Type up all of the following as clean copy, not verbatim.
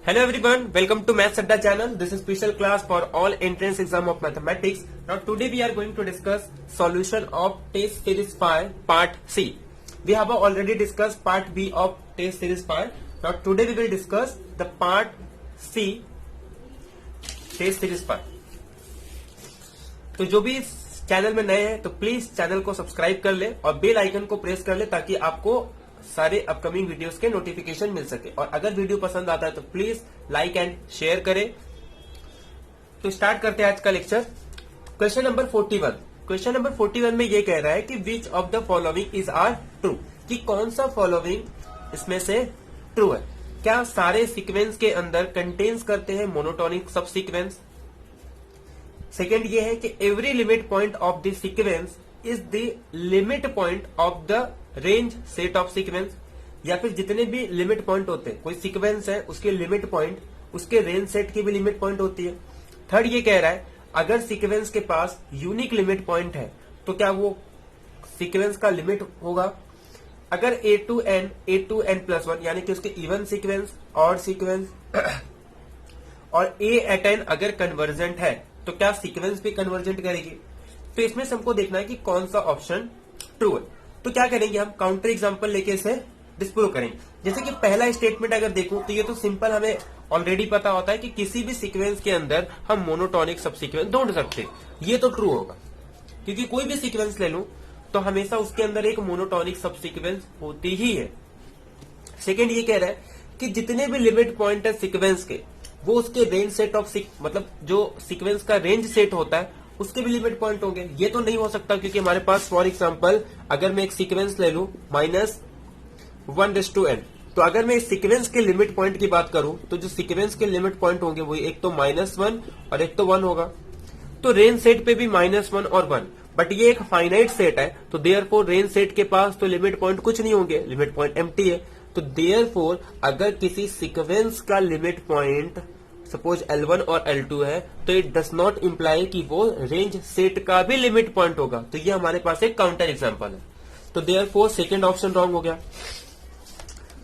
Hello everyone, welcome to Maths Adda channel. This is special class for all entrance exam of mathematics. Now today we are going to discuss solution of test series 5 part C. We have already discussed part B of test series 5. Now today we will discuss the part C test series 5. तो जो भी इस channel में नए हैं तो please channel को subscribe कर ले और बेल आइकन को प्रेस कर ले ताकि आपको सारे अपकमिंग वीडियोस के नोटिफिकेशन मिल सके। और अगर वीडियो पसंद आता है तो प्लीज लाइक एंड शेयर करें। तो स्टार्ट करते हैं आज का lecture. Question number 41। Question number 41 में ये कह रहा है कि which of the following is are true, कि कौन सा फॉलोइंग इसमें से ट्रू है। क्या सारे सीक्वेंस के अंदर कंटेन्स करते हैं मोनोटोनिक सब सीक्वेंस। सेकेंड ये है कि every limit point of the sequence is the limit point of the range set of sequence, या फिर जितने भी लिमिट पॉइंट होते हैं कोई सीक्वेंस है उसके लिमिट पॉइंट उसके रेंज सेट की भी लिमिट पॉइंट होती है। थर्ड ये कह रहा है अगर सीक्वेंस के पास यूनिक लिमिट पॉइंट है तो क्या वो सीक्वेंस का लिमिट होगा। अगर a to n प्लस 1 यानी कि उसके इवन सीक्वेंस ऑड सीक्वेंस और a at n अगर कन्वर्जेंट है तो क्या सीक्वेंस भी कन्वर्जेंट करेगी। तो इसमें से हमको देखना है कि कौन सा ऑप्शन ट्रू है। तो क्या करेंगे हम काउंटर एग्जांपल लेके इसे डिस्प्रूव करेंगे। जैसे कि पहला स्टेटमेंट अगर देखूं तो ये तो सिंपल हमें ऑलरेडी पता होता है कि किसी भी सीक्वेंस के अंदर हम मोनोटोनिक सब सीक्वेंस ढूंढ सकते हैं। ये तो ट्रू होगा क्योंकि कोई भी सीक्वेंस ले लूं तो हमेशा उसके अंदर एक मोनोटोनिक सब सीक्वेंस होती ही है। सेकेंड ये कह रहा है कि जितने भी लिमिट पॉइंट है सीक्वेंस के वो उसके रेंज सेट ऑफ मतलब जो सीक्वेंस का रेंज सेट होता है उसके भी लिमिट पॉइंट होंगे। ये तो नहीं हो सकता क्योंकि हमारे पास फॉर एग्जांपल अगर मैं एक सीक्वेंस ले लूं -1/n, तो अगर मैं इस सीक्वेंस के लिमिट पॉइंट की बात करूं तो जो सीक्वेंस के लिमिट पॉइंट होंगे वो एक तो -1 और एक तो 1 होगा। तो रेंज सेट पे भी -1 और 1, बट ये एक फाइनाइट सेट है तो देयरफॉर रेंज सेट के पास तो लिमिट पॉइंट कुछ नहीं होंगे, लिमिट पॉइंट एम्प्टी है। तो देयरफॉर अगर किसी सीक्वेंस का लिमिट पॉइंट सपोज L1 और L2 है तो इट डज नॉट इम्प्लाई कि वो रेंज सेट का भी लिमिट पॉइंट होगा। तो ये हमारे पास एक काउंटर एग्जांपल है। तो देयरफॉर सेकंड ऑप्शन रॉन्ग हो गया।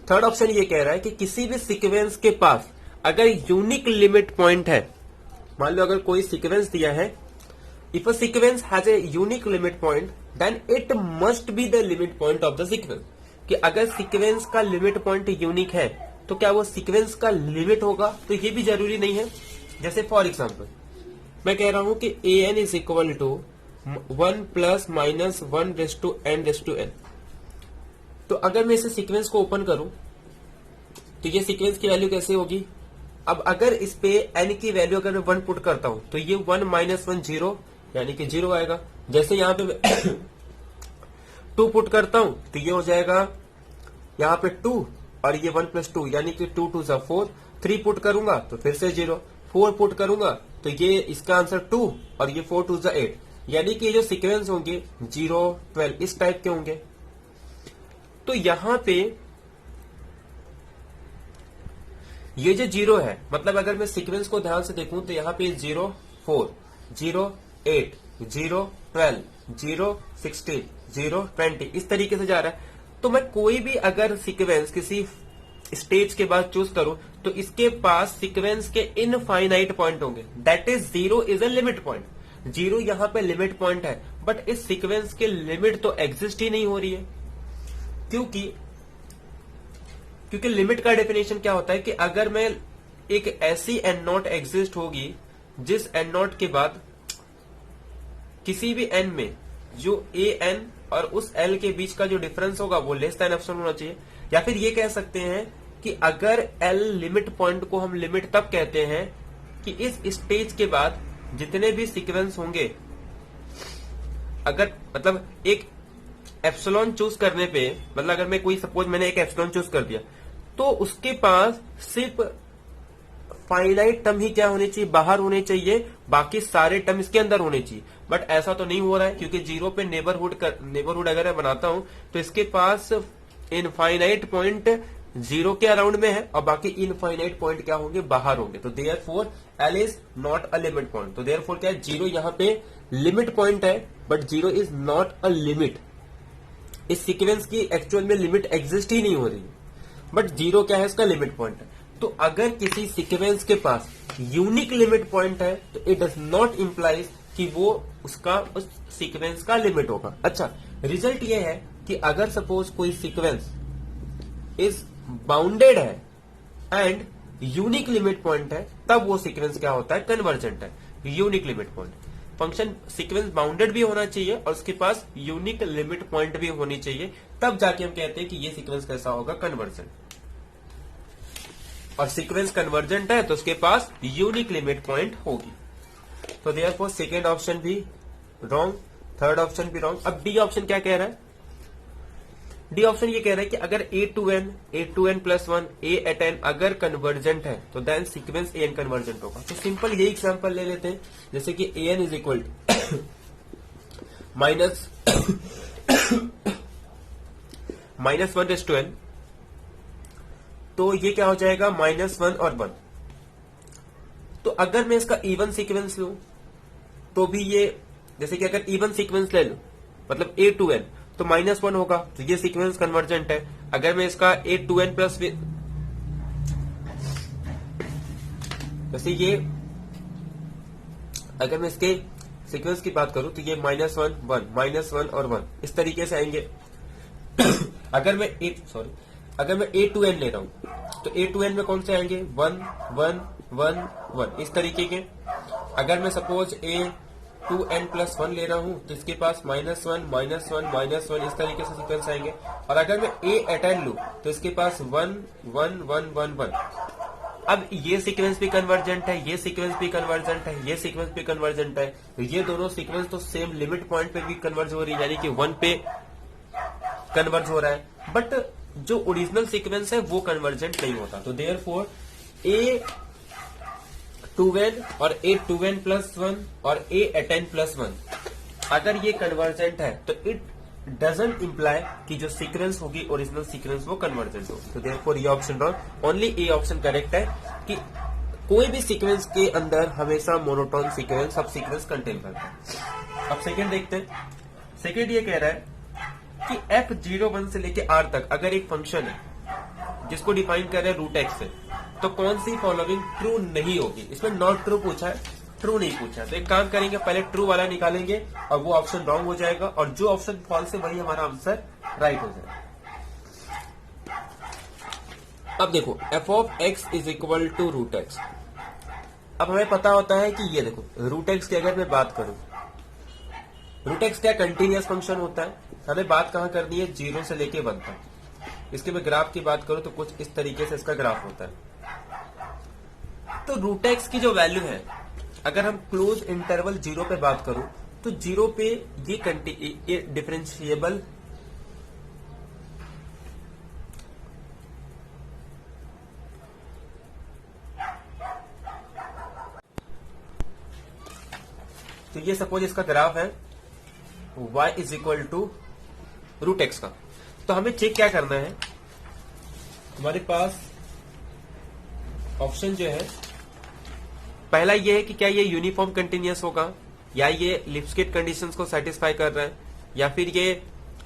थर्ड ऑप्शन ये कह रहा है कि किसी भी सीक्वेंस के पास अगर यूनिक लिमिट पॉइंट है, मान लो अगर कोई सीक्वेंस दिया है, if a sequence has a unique limit point then it must be the limit point of the sequence, कि अगर सीक्वेंस का लिमिट पॉइंट यूनिक है तो क्या वो सीक्वेंस का लिमिट होगा। तो ये भी जरूरी नहीं है। जैसे फॉर एग्जांपल मैं कह रहा हूं कि an is equal to 1 + -1/n/n। तो अगर मैं इसे सीक्वेंस को ओपन करूं तो ये सीक्वेंस की वैल्यू कैसे होगी। अब अगर इस पे n की वैल्यू अगर मैं 1 पुट करता हूं तो ये 1 - 1 0 यानी कि 0 आएगा। जैसे यहां पे 2 पुट करता हूं तो ये हो जाएगा यहां पे 2 और ये 1 + 2 यानी कि 2 × 2 = 4। 3 पुट करूंगा तो फिर से 0। 4 पुट करूंगा तो ये इसका आंसर 2 और ये 4 × 2 = 8, यानी कि ये जो सीक्वेंस होंगे 0 12 इस टाइप के होंगे। तो यहां पे ये जो 0 है मतलब अगर मैं सीक्वेंस को ध्यान से देखूं तो यहां पे 0 4 0 8 0 12 0 16 0 20 इस तरीके से जा रहा है। तो मैं कोई भी अगर सीक्वेंस किसी स्टेज के बाद चूज करूं तो इसके पास सीक्वेंस के इनफाइनाइट पॉइंट होंगे। That is 0 is a limit point. 0 यहां पे लिमिट पॉइंट है बट इस सीक्वेंस के लिमिट तो एग्जिस्ट ही नहीं हो रही है। क्योंकि लिमिट का डेफिनेशन क्या होता है कि अगर मैं एक ऐसी एन नॉट एग्जिस्ट होगी जिस एन नॉट के बाद किसी भी एन में जो ए एन और उस एल के बीच का जो डिफरेंस होगा वो लेस देन एप्सिलॉन होना चाहिए। या फिर ये कह सकते हैं कि अगर एल लिमिट पॉइंट को हम लिमिट तब कहते हैं कि इस स्टेज के बाद जितने भी सीक्वेंस होंगे अगर मतलब एक एप्सिलॉन चूज करने पे मतलब अगर मैं कोई सपोज मैंने एक एप्सिलॉन चूज कर दिया तो उसके पास सिर्फ फाइनाइट टर्म ही क्या होने चाहिए, बाहर होने चाहिए, बाकी सारे टर्म इसके अंदर होने चाहिए। बट ऐसा तो नहीं हो रहा है क्योंकि 0 पे नेबरहुड अगर मैं बनाता हूं तो इसके पास इनफाइनाइट पॉइंट 0 के अराउंड में है और बाकी इनफाइनाइट पॉइंट क्या होंगे, बाहर होंगे। तो therefore L is not a limit point. तो देयरफॉर क्या है, 0 यहां पे लिमिट पॉइंट है but 0 is not a limit. इस सीक्वेंस की एक्चुअल में लिमिट एग्जिस्ट ही नहीं हो रही है बट 0 क्या है, इसका लिमिट पॉइंट है। तो अगर किसी सीक्वेंस के पास यूनिक लिमिट पॉइंट है तो इट डज नॉट इम्प्लाइज कि वो उसका उस सीक्वेंस का लिमिट होगा। अच्छा, रिजल्ट ये है कि अगर सपोज कोई सीक्वेंस इज बाउंडेड है एंड यूनिक लिमिट पॉइंट है, तब वो सीक्वेंस क्या होता है, कन्वर्जेंट है। Unique limit point function sequence bounded भी होना चाहिए और उसके पास यूनिक लिमिट पॉइंट भी होनी चाहिए, तब जाके हम कहते हैं कि ये सीक्वेंस कैसा होगा, कन्वर्जेंट। और सीक्वेंस कन्वर्जेंट है तो उसके पास यूनिक लिमिट पॉइंट होगी। तो देयरफॉर सेकेंड ऑप्शन भी रॉन्ग, थर्ड ऑप्शन भी रॉन्ग। अब डी ऑप्शन क्या कह रहा है, डी ऑप्शन ये कह रहा है कि अगर a2n प्लस 1 a@n अगर कन्वर्जेंट है तो देन सीक्वेंस an कन्वर्जेंट होगा। तो सिंपल ये एग्जांपल ले लेते हैं, जैसे कि an इज इक्वल -1:n, तो ये क्या हो जाएगा, -1 और 1। तो अगर मैं इसका इवन सीक्वेंस लूं तो भी ये, जैसे कि अगर इवन सीक्वेंस ले लो मतलब a2n तो -1 होगा, तो ये सीक्वेंस कन्वर्जेंट है। अगर मैं इसका a2n प्लस, जैसे ये अगर मैं इसके सीक्वेंस की बात करूं तो ये -1 1 -1 और 1 इस तरीके से आएंगे। अगर मैं a2n ले रहा हूं तो a2n में कौन से आएंगे, 1 1 1 1 इस तरीके के। अगर मैं सपोज a2n प्लस 1 ले रहा हूं तो इसके पास -1 -1 -1 इस तरीके से सीक्वेंस आएंगे। और अगर मैं a@n लूं तो इसके पास 1 1 1 1 1। अब ये सीक्वेंस भी कन्वर्जेंट है, ये सीक्वेंस भी कन्वर्जेंट है, ये सीक्वेंस भी कन्वर्जेंट है, तो ये दोनों सीक्वेंस तो सेम लिमिट पॉइंट पे भी कन्वर्ज हो रही है, यानी कि 1 पे कन्वर्ज हो रहा है, बट जो ओरिजिनल सीक्वेंस है वो कन्वर्जेंट नहीं होता। तो देयरफॉर a2n और a2n प्लस 1 और a@n प्लस 1 अगर ये कन्वर्जेंट है तो इट डजंट इम्प्लाई कि जो सीक्वेंस होगी ओरिजिनल सीक्वेंस वो कन्वर्जेंट होगी। तो देयरफॉर ये option wrong, only A option correct है कि कोई भी सीक्वेंस के अंदर हमेशा मोनोटोन सीक्वेंस सब सीक्वेंस कंटेन करता है। अब सेकेंड देखते हैं। सेकेंड ये कह रहा है कि f01 से लेके r तक अगर एक फंक्शन है जिसको डिफाइन कर रहे हैं रूट एक्स से, तो कौन सी फॉलोइंग ट्रू नहीं होगी। इसमें नॉट ट्रू पूछा है, ट्रू नहीं पूछा है। तो एक काम करेंगे, पहले ट्रू वाला निकालेंगे और वो ऑप्शन रॉन्ग हो जाएगा और जो ऑप्शन फॉल्स है वही हमारा आंसर राइट हो जाएगा। अब देखो f of x is equal to root x. अब हमें पता होता है कि ये देखो रूट एक्स की अगर मैं बात करूं, रूट एक्स क्या कंटिन्यूअस फंक्शन होता है। हमें बात कहां करनी है, 0 से लेके 1 तक। इसके मैं ग्राफ की बात करूं तो कुछ इस तरीके से इसका ग्राफ होता है। तो रूट एक्स की जो वैल्यू है, अगर हम क्लोज इंटरवल 0 पे बात करूं तो 0 पे ये डिफरेंशिएबल तो ये सपोज इसका ग्राफ है y is equal to root x का। तो हमें चेक क्या करना है, हमारे पास ऑप्शन जो है पहला ये है कि क्या ये यूनिफॉर्म कंटिन्यूअस होगा, या ये लिप्स्किट कंडीशंस को सेटिस्फाई कर रहा है, या फिर ये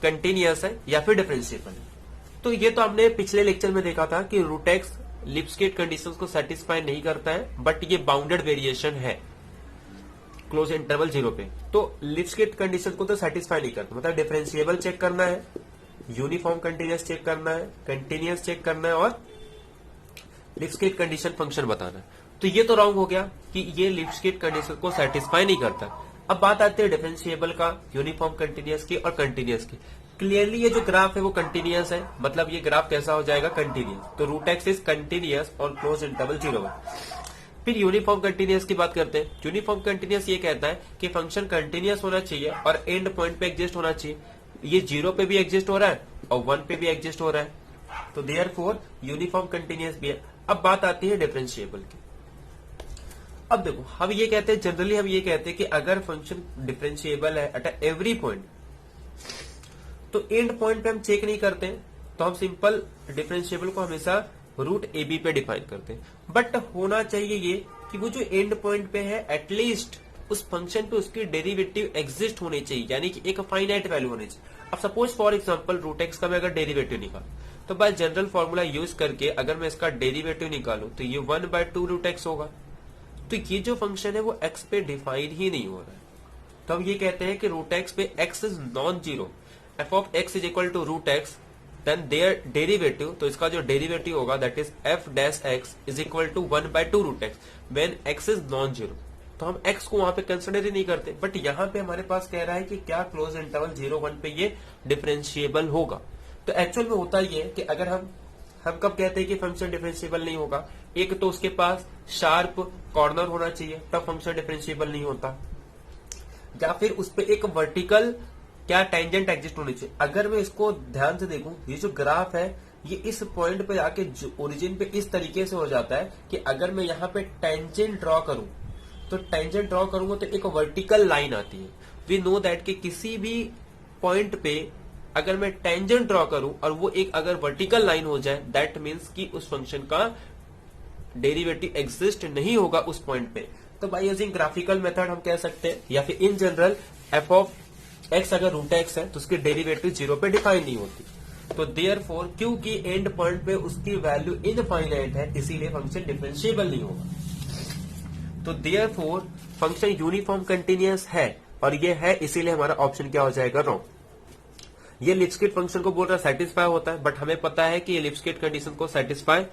कंटिन्यूअस है, या फिर डिफरेंशिएबल है। तो ये तो हमने पिछले लेक्चर में देखा था कि रूट एक्स लिप्स्किट कंडीशंस को सेटिस्फाई नहीं करता है, बट ये बाउंडेड वेरिएशन है क्लोज इंटरवल 0 पे। तो लिप्स्किट कंडीशन को तो सेटिस्फाई नहीं करता, मतलब डिफरेंशिएबल चेक करना है, यूनिफॉर्म कंटिन्यूअस चेक करना है, कंटिन्यूअस चेक करना है और लिप्स्किट कंडीशन फंक्शन बताना है। तो ये तो रॉन्ग हो गया कि ये लिप्स्किट कंडीशन को सेटिस्फाई नहीं करता। अब बात आती है डिफरेंशिएबल का, यूनिफॉर्म कंटिन्यूअस की और कंटिन्यूअस की। क्लियरली ये जो ग्राफ है वो कंटिन्यूअस है, मतलब ये ग्राफ कैसा हो जाएगा, कंटिन्यूअस। तो root x is continuous on close interval 0 1। फिर यूनिफॉर्म कंटिन्यूअस की बात करते हैं। यूनिफॉर्म कंटिन्यूअस ये कहता है कि फंक्शन कंटिन्यूअस होना चाहिए और एंड पॉइंट पे एग्जिस्ट होना चाहिए। ये 0 पे भी एग्जिस्ट हो रहा है और 1 पे भी एग्जिस्ट हो रहा है, तो देयरफॉर यूनिफॉर्म कंटिन्यूअस भी है। अब बात आती है डिफरेंशिएबल की। अब देखो हम ये कहते हैं, जनरली हम ये कहते हैं कि अगर फंक्शन डिफरेंशिएबल है एट एवरी पॉइंट, तो एंड पॉइंट पे हम चेक नहीं करते, तो हम सिंपल डिफरेंशिएबल को हमेशा रूट ए बी पे डिफाइन करते हैं। बट होना चाहिए ये कि वो जो एंड पॉइंट पे है एटलीस्ट उस फंक्शन पे उसकी डेरिवेटिव एग्जिस्ट होनी चाहिए, यानी कि एक फाइनाइट वैल्यू होनी चाहिए। अब suppose for example root x का मैं अगर डेरिवेटिव निकाल तो बाय जनरल फॉर्मूला यूज करके अगर मैं इसका डेरिवेटिव निकालूं तो ये 1/2√x होगा। तो ये जो फंक्शन है वो x पे डिफाइन ही नहीं हो रहा है। तो हम ये कहते हैं कि √x पे x is non zero, f of x is equal to √x, then their derivative, तो इसका जो डेरिवेटिव होगा that is f dash x is equal to 1/2√x when x is non zero. तो हम x को वहां पे कंसिडर ही नहीं करते, बट यहाँ पे हमारे पास कह रहा है कि क्या क्लोज इंटरवल 0-1 पे ये डिफरेंशिएबल होगा। तो एक्चुअल में होता ये है कि अगर हम कब कहते हैं कि फंक्शन डिफरेंशिएबल नहीं होगा, एक तो उसके पास शार्प कॉर्नर होना चाहिए तब फंक्शन डिफरेंशिएबल नहीं होता, या फिर उस पर एक वर्टिकल क्या टेंजेंट एग्जिस्ट होनी चाहिए। अगर मैं इसको ध्यान से देखूं, ये जो ग्राफ है ये इस पॉइंट पे आके ओरिजिन पे इस तरीके से हो जाता है कि अगर मैं यहाँ पे टेंजेंट ड्रॉ करूं तो टेंजेंट ड्रॉ करूंगा तो एक वर्टिकल लाइन आती है। वी नो दैट कि किसी भी पॉइंट पे अगर मैं टेंजेंट ड्रॉ करूं और वो एक अगर वर्टिकल लाइन हो जाए दैट मीन्स कि उस फंक्शन का डेरिवेटिव एग्जिस्ट नहीं होगा उस पॉइंट पे। तो बाय यूजिंग ग्राफिकल मेथड हम कह सकते हैं, या फिर in general f of x अगर √x है तो उसकी डेरिवेटिव 0 पे डिफाइन नहीं होती। तो देयरफॉर क्योंकि एंड पॉइंट पे उसकी वैल्यू इनफाइनाइट है इसीलिए फंक्शन डिफरेंशिएबल नहीं होगा। तो देयरफॉर फंक्शन यूनिफॉर्म कंटिन्यूअस है और ये है, इसीलिए हमारा ऑप्शन क्या हो जाएगा, रॉन्ग। ये लिप्स्किट फंक्शन को बोल रहा है सेटिस्फाई होता है, बट हमें पता है कि ये लिप्स्किट कंडीशन को सेटिस्फाई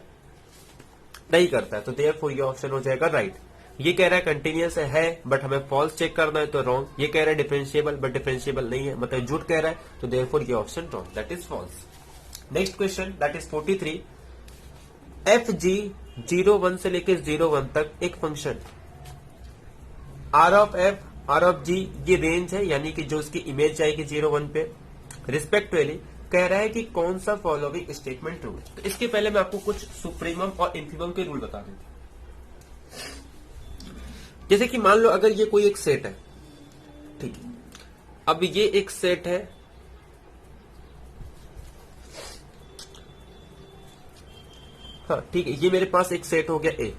नहीं करता है, तो देयरफॉर ये ऑप्शन हो जाएगा राइट। ये कह रहा है कंटिन्यूअस है बट हमें फॉल्स चेक करना है तो रॉन्ग। ये कह रहा है डिफरेंशिएबल बट डिफरेंशिएबल नहीं है, मतलब झूठ कह रहा है, तो देयरफॉर ये option wrong, that is false. Next question that is 43, F G 0-1 से लेकर 0-1 तक एक function R of F R of G, ये रेंज है यानी कि जो उसकी इमेज जाएगी 0-1 पे रिस्पेक्टिवली, कह रहा है कि कौन सा फॉलोइंग स्टेटमेंट ट्रू है। तो इसके पहले मैं आपको कुछ सुप्रीमम और इन्फीमम के रूल बता देता हूं। जैसे कि मान लो अगर ये कोई एक सेट है, ठीक है, अब ये एक सेट है, हाँ ठीक है, ये मेरे पास एक सेट हो गया ए,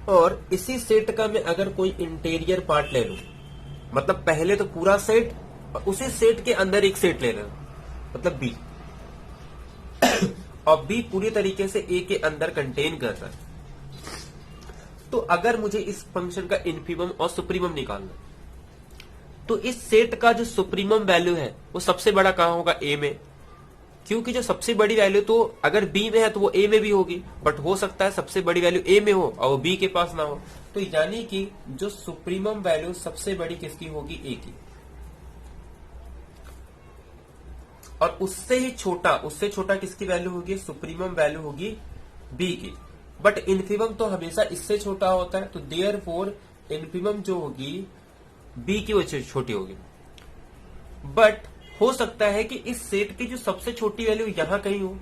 और इसी सेट का मैं अगर कोई इंटीरियर पार्ट ले लूं, मतलब पहले तो पूरा सेट और उसी सेट के अंदर एक सेट ले लूं, मतलब बी, और बी पूरी तरीके से ए के अंदर कंटेन कर रहा है। तो अगर मुझे इस फंक्शन का इन्फीमम और सुप्रीमम निकालना, तो इस सेट का जो सुप्रीमम वैल्यू है वो सबसे बड़ा कहां होगा, ए में, क्योंकि जो सबसे बड़ी वैल्यू तो अगर बी में है तो वो ए में भी होगी, बट हो सकता है सबसे बड़ी वैल्यू ए में हो और वो बी के पास ना हो। तो यानी कि जो सुप्रीमम वैल्यू सबसे बड़ी किसकी होगी, ए की, और उससे छोटा किसकी वैल्यू होगी, सुप्रीमम वैल्यू होगी बी की। बट इन्फीमम तो हमेशा इससे छोटा होता है, तो देयरफॉर इन्फीमम जो होगी बी की वजह से छोटी होगी। बट हो सकता है कि इस सेट की जो सबसे छोटी वैल्यू यहां कहीं हो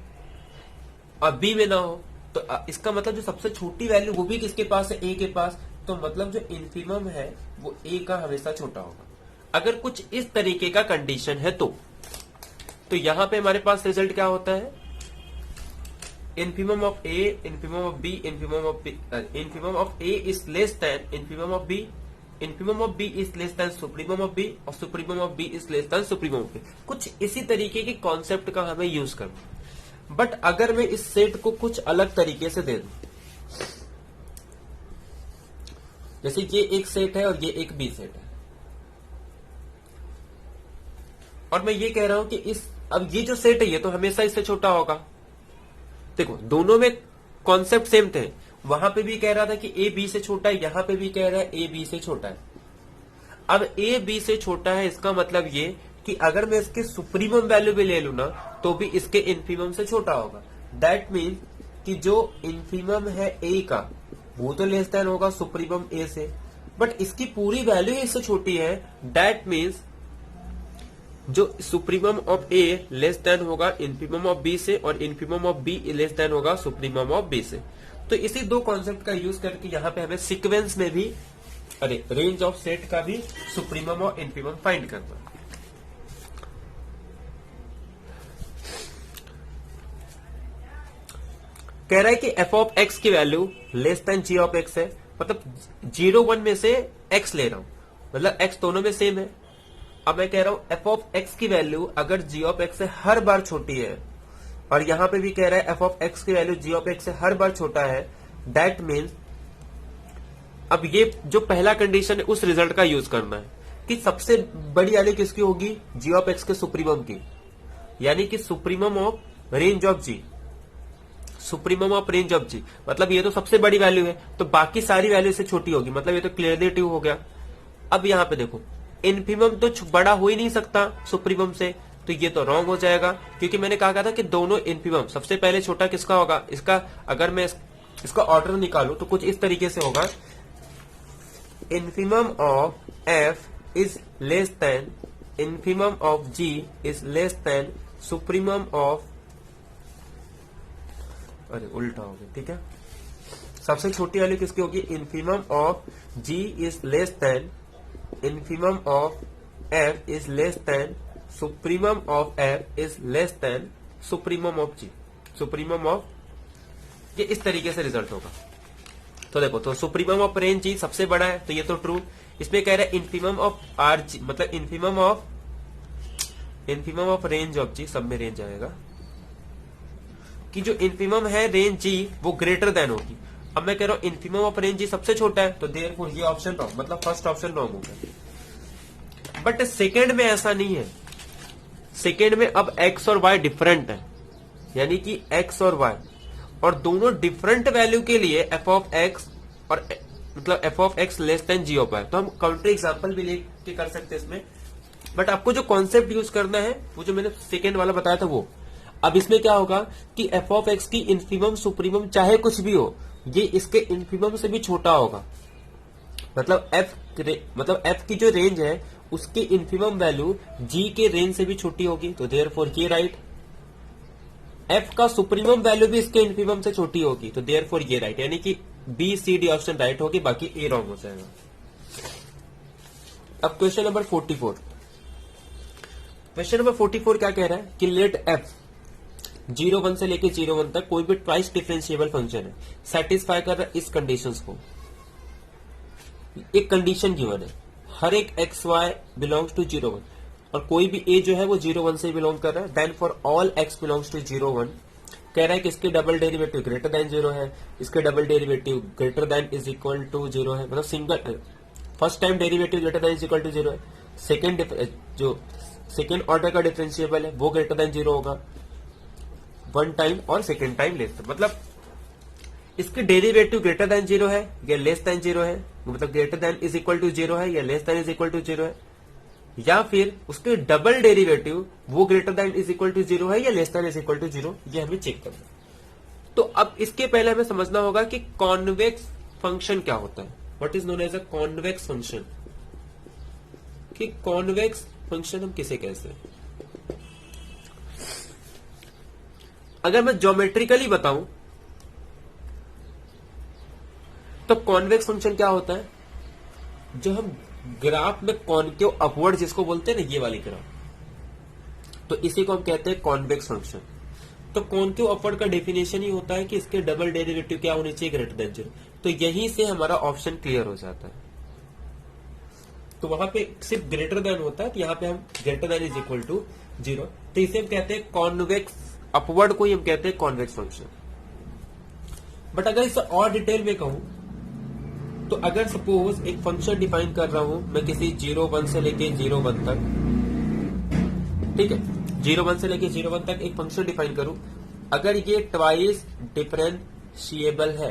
और बी में ना हो, तो इसका मतलब जो सबसे छोटी वैल्यू वो भी किसके पास है, ए के पास। तो मतलब जो इन्फीमम है वो ए का हमेशा छोटा होगा, अगर कुछ इस तरीके का कंडीशन है तो यहां पे हमारे पास रिजल्ट क्या होता है, infimum of A, infimum of B, infimum of A is less than infimum of B, infimum of B is less than supremum of B, और supremum of B is less than supremum of B. कुछ इसी तरीके के concept का हमें use करना। But अगर मैं इस सेट को कुछ अलग तरीके से दे दूं, जैसे ये एक सेट है और ये एक बी सेट है, और मैं ये कह रहा हूं कि अब ये जो सेट है ये तो हमेशा इससे छोटा होगा। देखो दोनों में कॉन्सेप्ट सेम थे, वहां पे भी कह रहा था कि ए बी से छोटा है, यहां पे भी कह रहा है ए बी से छोटा है। अब ए बी से छोटा है, इसका मतलब ये कि अगर मैं इसके सुप्रीमम वैल्यू भी ले लू ना तो भी इसके इन्फीमम से छोटा होगा। दैट मीन कि जो इन्फीमम है ए का वो तो लेस देन होगा सुप्रीमम ए से, बट इसकी पूरी वैल्यू इससे छोटी है। दैट मीन्स जो supremum of A less than होगा इन्फीमम ऑफ बी से, और infimum of be less than होगा सुप्रीमम ऑफ बी से। तो इसी दो कॉन्सेप्ट का यूज करके यहां पे हमें सीक्वेंस में भी रेंज ऑफ सेट का भी सुप्रीमम और इन्फीमम फाइंड करना। कह रहा है कि एफ ऑफ एक्स की value less than g of x है, मतलब 0-1 में से एक्स ले रहा हूं, मतलब एक्स दोनों में सेम है, अब मैं कह रहा हूं एफ ऑफ एक्स की वैल्यू अगर जी ऑफ एक्स से हर बार छोटी है, और यहां पे भी कह रहा है एफ ऑफ एक्स की वैल्यू जी ऑफ एक्स से हर बार छोटा है, दैट मीन्स अब ये जो पहला कंडीशन है उस रिजल्ट का यूज करना है कि सबसे बड़ी वैल्यू किसकी होगी, जी ऑफ एक्स के सुप्रीमम की, यानी कि supremum of range of ji, supremum of range of G, मतलब ये तो सबसे बड़ी वैल्यू है तो बाकी सारी वैल्यू से छोटी होगी, मतलब ये तो क्लियरली ट्रू हो गया। अब यहां पे देखो इन्फीमम तो बड़ा हो ही नहीं सकता सुप्रीमम से, तो ये तो रॉन्ग हो जाएगा, क्योंकि मैंने कहा था कि दोनों इन्फीमम सबसे पहले छोटा किसका होगा, इसका अगर मैं इसका ऑर्डर निकालू तो कुछ इस तरीके से होगा, infimum of f is less than infimum of g is less than supremum of, अरे उल्टा हो गया, ठीक है, सबसे छोटी वैल्यू किसकी होगी, infimum of g is less than infimum of f is less than supremum of f is less than supremum of ji, supremum of, ये इस तरीके से रिजल्ट होगा। तो देखो, तो सुप्रीमम ऑफ रेंज जी सबसे बड़ा है तो ये तो ट्रू, इसमें कह रहा है इन्फीमम ऑफ आर जी, मतलब इन्फीमम ऑफ रेंज ऑफ जी, सब में रेंज आएगा कि जो इन्फीमम है रेंज जी वो ग्रेटर देन होगी। अब मैं कह रहा हूं इन्फीमम ऑफ रेंज जी सबसे छोटा है तो देयरफॉर ये ऑप्शन रॉन्ग, मतलब फर्स्ट ऑप्शन रॉन्ग होगा। बट सेकेंड में ऐसा नहीं है, सेकेंड में अब एक्स और वाई डिफरेंट है, यानी कि एक्स और वाई और दोनों डिफरेंट वैल्यू के लिए एफ ऑफ एक्स और मतलब f of x less than g of y, तो हम काउंटर एग्जाम्पल भी लेके कर सकते हैं इसमें, बट आपको जो कॉन्सेप्ट यूज करना है वो जो मैंने सेकेंड वाला बताया था वो। अब इसमें क्या होगा कि एफ ऑफ एक्स की इन्फीमम सुप्रीमम चाहे कुछ भी हो, ये इसके इन्फीमम से भी छोटा होगा, मतलब एफ की जो रेंज है उसकी इन्फीमम वैल्यू जी के रेंज से भी छोटी होगी, तो देयरफॉर ये राइट। एफ का सुप्रीमम वैल्यू भी इसके इन्फीमम से छोटी होगी, तो देयरफॉर ये राइट, यानी कि B C D option right होगी, बाकी ए रॉन्ग हो जाएगा। अब क्वेश्चन नंबर 44, क्वेश्चन नंबर 44 क्या कह रहा है कि लेट एफ 0 1 से लेके 0 1 तक कोई भी ट्वाइस डिफरेंशिएबल फंक्शन है, सेटिस्फाई कर रहा है इस कंडीशंस को। एक कंडीशन गिवन है, हर एक एक्स वाई बिलोंग्स टू 0 1 और कोई भी ए जो है वो 0 1 से बिलोंग कर रहा है, then for all x belongs to 0 1 कह रहा है कि इसके डबल डेरिवेटिव ग्रेटर देन 0 है, इसके double derivative greater than is equal to 0 है, मतलब single first time derivative greater than is equal to 0 है, सेकेंड जो सेकेंड ऑर्डर का डिफरेंशिएबल है वो ग्रेटर देन 0 होगा, वन टाइम और सेकेंड टाइम लेस, मतलब इसके डेरिवेटिव ग्रेटर देन 0 है या लेस देन 0 है, मतलब greater than is equal to 0 है या less than is equal to 0 है, या फिर उसके डबल डेरिवेटिव वो greater than is equal to 0 है या less than is equal to 0, ये हमें चेक करना है। तो अब इसके पहले हमें समझना होगा कि कॉन्वेक्स फंक्शन क्या होता है, what is known as a convex function, कि कॉन्वेक्स फंक्शन हम किसे कहते हैं। अगर मैं ज्योमेट्रिकली बताऊं तो कॉन्वेक्स फंक्शन क्या होता है, जो हम ग्राफ में कॉनकेव अपवर्ड जिसको बोलते हैं ना, ये वाली ग्राफ, तो इसी को हम कहते हैं कॉन्वेक्स फंक्शन। तो कॉनकेव अपवर्ड का डेफिनेशन ही होता है कि इसके डबल डेरिवेटिव क्या होने चाहिए, ग्रेटर देन 0, तो यहीं से हमारा ऑप्शन क्लियर हो जाता है। तो वहां पे सिर्फ ग्रेटर देन होता है, तो यहां पे हम greater than is equal to 0, तो इसे हम कहते हैं कॉन्वेक्स अपवर्ड को ही हम कहते हैं कॉन्वेक्स फंक्शन। बट अगर इसे और डिटेल में कहूं तो अगर सपोज एक फंक्शन डिफाइन कर रहा हूं मैं किसी 0 1 से लेके 0 1 तक, ठीक है, 0 1 से लेके 0 1 तक एक फंक्शन डिफाइन करूं, अगर ये ट्वाइस डिफरेंशिएबल है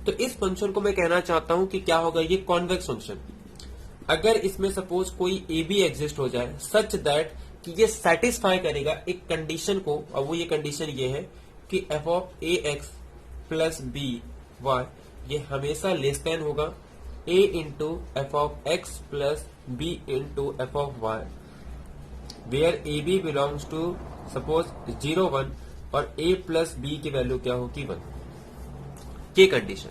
तो इस फंक्शन को मैं कहना चाहता हूं कि क्या होगा, ये कॉन्वेक्स फंक्शन। अगर इसमें सपोज कोई ए बी एग्जिस्ट हो जाए सच दैट कि ये सेटिस्फाई करेगा एक कंडीशन को, और वो ये कंडीशन ये है कि f of a x plus b y ये हमेशा लेस देन होगा a into f of x plus b into f of y, where a b belongs to suppose 0 1 और a प्लस बी की वैल्यू क्या होगी 1, ये कंडीशन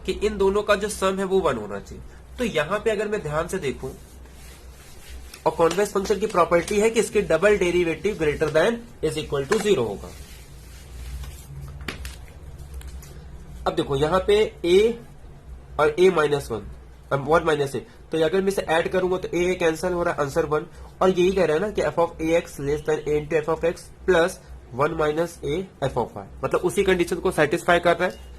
कि इन दोनों का जो सम है वो 1 होना चाहिए। तो यहां पे अगर मैं ध्यान से देखूं, और कॉन्वेक्स फंक्शन की प्रॉपर्टी है कि इसके double derivative greater than is equal to 0 होगा। अब देखो यहां पे a और a-1 वन माइनस ए, तो अगर मैं इसे ऐड करूंगा तो ए कैंसिल हो रहा है, आंसर 1। और यही कह रहा है ना कि f of a x less than a into f of x plus 1 minus a f of y, मतलब उसी कंडीशन को सेटिस्फाई कर रहा है।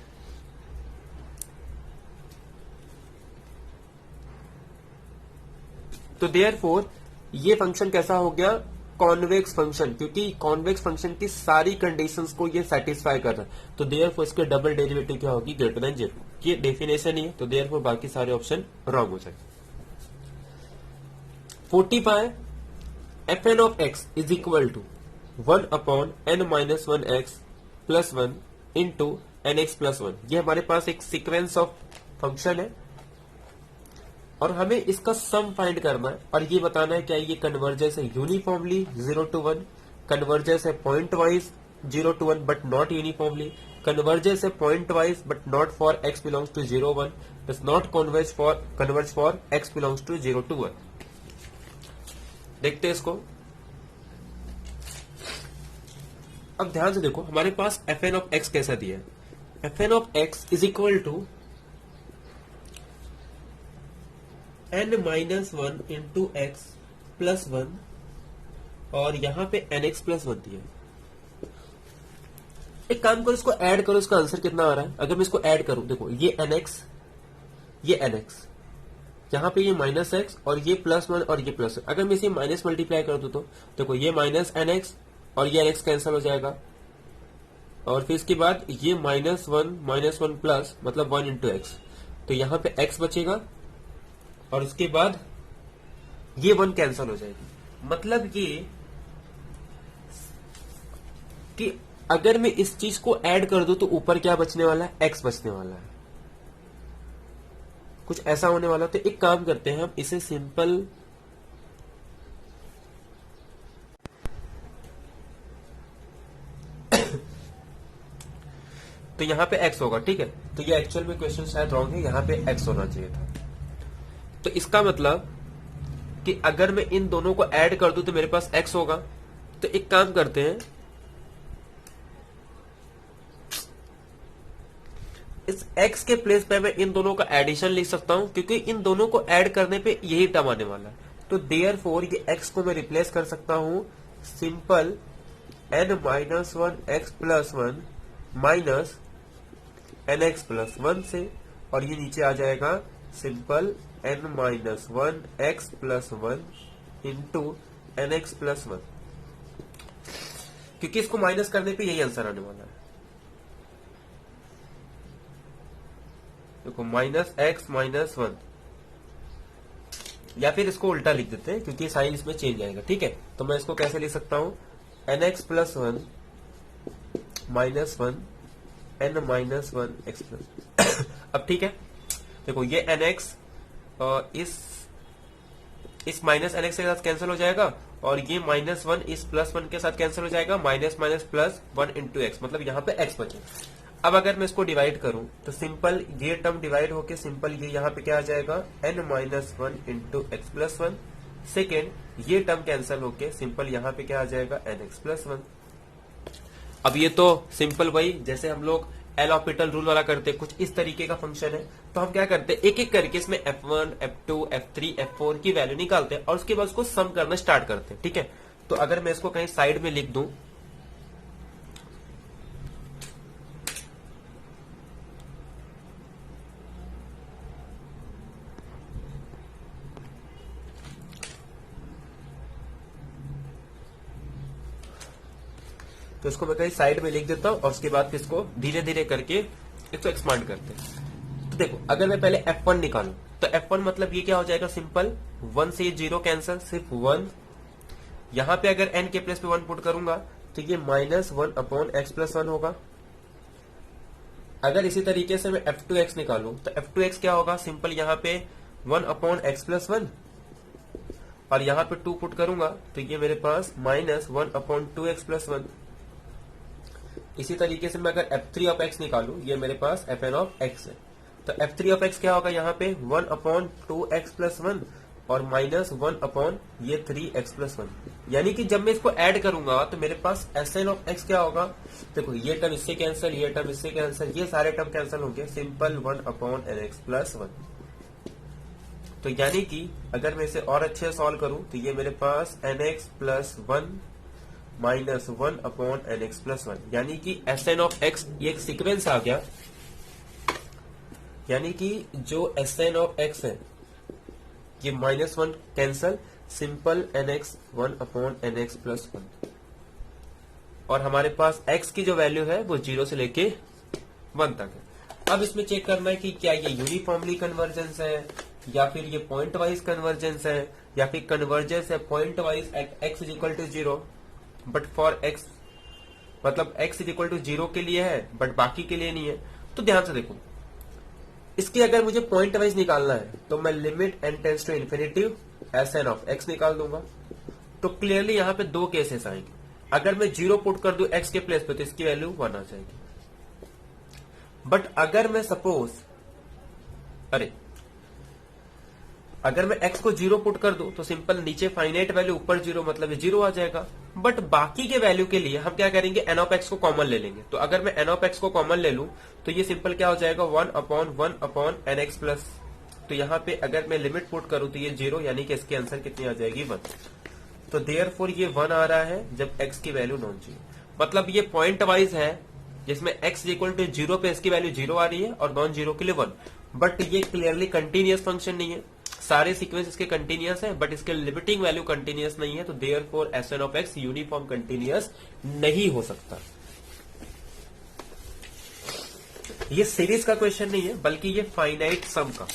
तो देयरफॉर ये फंक्शन कैसा हो गया, कॉन्वेक्स फंक्शन, क्योंकि कॉन्वेक्स फंक्शन की सारी कंडीशंस को ये सेटिस्फाई कर रहा है। तो देयरफॉर इसके डबल डेरिवेटिव क्या होगी, ग्रेटर देन 0। ये डेफिनेशन ही है, तो देयरफॉर बाकी सारे ऑप्शन रॉन्ग हो जाएंगे। 45 f n of x is equal to 1 upon n minus 1 x plus 1 into n x plus 1। ये हमारे पास एक सीक्वेंस ऑफ फंक्शन है और हमें इसका सम फाइंड करना है और ये बताना है क्या ये कन्वर्जेंस है यूनिफॉर्मली 0 to 1, कन्वर्जेंस है pointwise 0 to 1 but not uniformly, convergence है pointwise but not for x belongs to 0 1, does not converge for x belongs to 0 to 1। देखते हैं इसको। अब ध्यान से देखो, हमारे पास एफ एन ऑफ एक्स कैसा दिया है, f n of x is equal to n minus 1 into x plus 1 और यहां पे एन एक्स प्लस 1 दिया। एक काम करो, इसको ऐड करो, इसका आंसर कितना आ रहा है। अगर मैं इसको ऐड करूं, देखो ये एन एक्स, ये एन एक्स, यहां पे ये माइनस एक्स और ये प्लस 1 और ये प्लस 1। अगर मैं इसे माइनस मल्टीप्लाई कर दूं तो देखो ये माइनस एन एक्स और ये एन एक्स कैंसिल हो जाएगा और फिर इसके बाद ये माइनस 1 प्लस मतलब 1 इंटू एक्स, तो यहां पे एक्स बचेगा और उसके बाद ये 1 कैंसिल हो जाएगी। मतलब ये कि अगर मैं इस चीज को ऐड कर दूं तो ऊपर क्या बचने वाला है, एक्स बचने वाला है, कुछ ऐसा होने वाला। तो एक काम करते हैं, हम इसे सिंपल तो यहां पे एक्स होगा, ठीक है। तो ये एक्चुअल में क्वेश्चन शायद रॉन्ग है, यहां पे एक्स होना चाहिए था। तो इसका मतलब कि अगर मैं इन दोनों को ऐड कर दूं तो मेरे पास x होगा। तो एक काम करते हैं, इस x के प्लेस पे मैं इन दोनों का एडिशन लिख सकता हूं क्योंकि इन दोनों को ऐड करने पे यही टर्म आने वाला है। तो देयरफॉर ये x को मैं रिप्लेस कर सकता हूं simple n minus 1 x plus 1 minus n x plus 1 से, और ये नीचे आ जाएगा simple n minus 1 x plus 1 into n x plus 1, क्योंकि इसको माइनस करने पे यही आंसर आने वाला है। देखो माइनस एक्स माइनस 1, या फिर इसको उल्टा लिख देते हैं क्योंकि साइन इसमें चेंज आएगा, ठीक है। तो मैं इसको कैसे लिख सकता हूं, n x plus 1 minus 1 n minus 1 x plus. अब ठीक है, देखो ये एन एक्स इस माइनस एन एक्स के साथ कैंसिल हो जाएगा और ये माइनस 1 इस प्लस 1 के साथ कैंसिल हो जाएगा, minus minus plus 1 into x, मतलब यहाँ पे एक्स बचे। अब अगर मैं इसको डिवाइड करूं तो सिंपल ये टर्म डिवाइड होके सिंपल ये यहाँ पे क्या आ जाएगा, n minus 1 into x plus 1। Second ये टर्म कैंसिल होके सिंपल यहाँ पे क्या आ जाएगा, एन एक्स प्लस 1। अब ये तो सिंपल वही जैसे हम लोग एल ऑपिटल रूल वाला करते हैं, कुछ इस तरीके का फंक्शन है। तो हम क्या करते हैं, एक एक करके इसमें f1, f2, f3, f4 की वैल्यू निकालते हैं और उसके बाद उसको सम करना स्टार्ट करते हैं, ठीक है। तो अगर मैं इसको कहीं साइड में लिख दूं, तो इसको मैं कहीं साइड में लिख देता हूं और उसके बाद इसको धीरे धीरे करके इसको एक्सपांड करते हैं। तो देखो अगर मैं पहले f1 निकालूं तो f1 मतलब ये क्या हो जाएगा, सिंपल 1 से 0 कैंसिल, सिर्फ 1। यहां पे अगर n के प्लेस पे 1 पुट करूंगा तो ये माइनस 1 अपॉन एक्स प्लस 1 होगा। अगर इसी तरीके से मैं f2x निकालूं तो f2x क्या होगा, सिंपल यहाँ पे 1 अपॉन एक्स प्लस 1 और यहाँ पे 2 पुट करूंगा तो ये मेरे पास माइनस 1 अपॉन 2x प्लस 1। इसी तरीके से मैं अगर f3 ऑफ x निकालूं, ये मेरे पास fn ऑफ x है। तो f3 ऑफ x क्या होगा, यहाँ पे 1 अपॉन 2x प्लस 1 और माइनस 1 अपॉन ये 3x प्लस 1। यानी कि जब मैं इसको ऐड करूंगा तो मेरे पास sn ऑफ x क्या होगा, देखो ये टर्म इससे कैंसिल, ये टर्म इससे कैंसिल, ये सारे टर्म कैंसिल होंगे, सिंपल 1 अपॉन nx प्लस 1। तो यानी कि अगर मैं इसे और अच्छे से सॉल्व करूं तो ये मेरे पास nx plus 1 minus 1 upon nx plus 1, यानी कि Sn ऑफ x ये एक सीक्वेंस आ गया, यानी कि जो Sn ऑफ x है ये -1 cancel, simple nx 1 upon nx plus 1, और हमारे पास x की जो वैल्यू है वो 0 से लेके 1 तक है। अब इसमें चेक करना है कि क्या ये यूनिफॉर्मली कन्वर्जेंस है या फिर ये पॉइंट वाइज कन्वर्जेंस है या फिर कन्वर्जेंस है pointwise at x is equal to 0 but for x, मतलब x इज इक्वल टू 0 के लिए है बट बाकी के लिए नहीं है। तो ध्यान से देखो, इसकी अगर मुझे पॉइंट वाइज निकालना है तो मैं limit n tends to infinity Sn of x निकाल दूंगा। तो क्लियरली यहाँ पे दो केसेस आएंगे। अगर मैं 0 पुट कर दूं x के प्लेस पे तो इसकी वैल्यू 1 आ जाएगी। बट अगर मैं सपोज अगर मैं x को 0 पुट कर दूं तो सिंपल नीचे फाइनाइट वैल्यू ऊपर 0, मतलब ये 0 आ जाएगा। बट बाकी के वैल्यू के लिए हम क्या करेंगे, n ऑफ x को कॉमन ले लेंगे। तो अगर मैं n ऑफ x को कॉमन ले लूं तो ये सिंपल क्या हो जाएगा 1 अपॉन nx प्लस, तो यहाँ पे अगर मैं लिमिट पुट करूं तो ये 0, यानी कि इसकी आंसर कितनी आ जाएगी 1। तो देयरफॉर ये 1 आ रहा है जब x की वैल्यू नॉन 0, मतलब ये पॉइंट वाइज है जिसमें x इक्वल टू 0 पे इसकी वैल्यू 0 आ रही है और नॉन 0 के लिए 1। बट ये क्लियरली कंटिन्यूअस फंक्शन नहीं है, सारे सीक्वेंस इसके कंटिन्यूअस है बट इसके लिमिटिंग वैल्यू कंटिन्यूअस नहीं है। तो therefore Sn of x uniform continuous नहीं हो सकता। ये सीरीज का क्वेश्चन नहीं है बल्कि ये फाइनाइट सम का,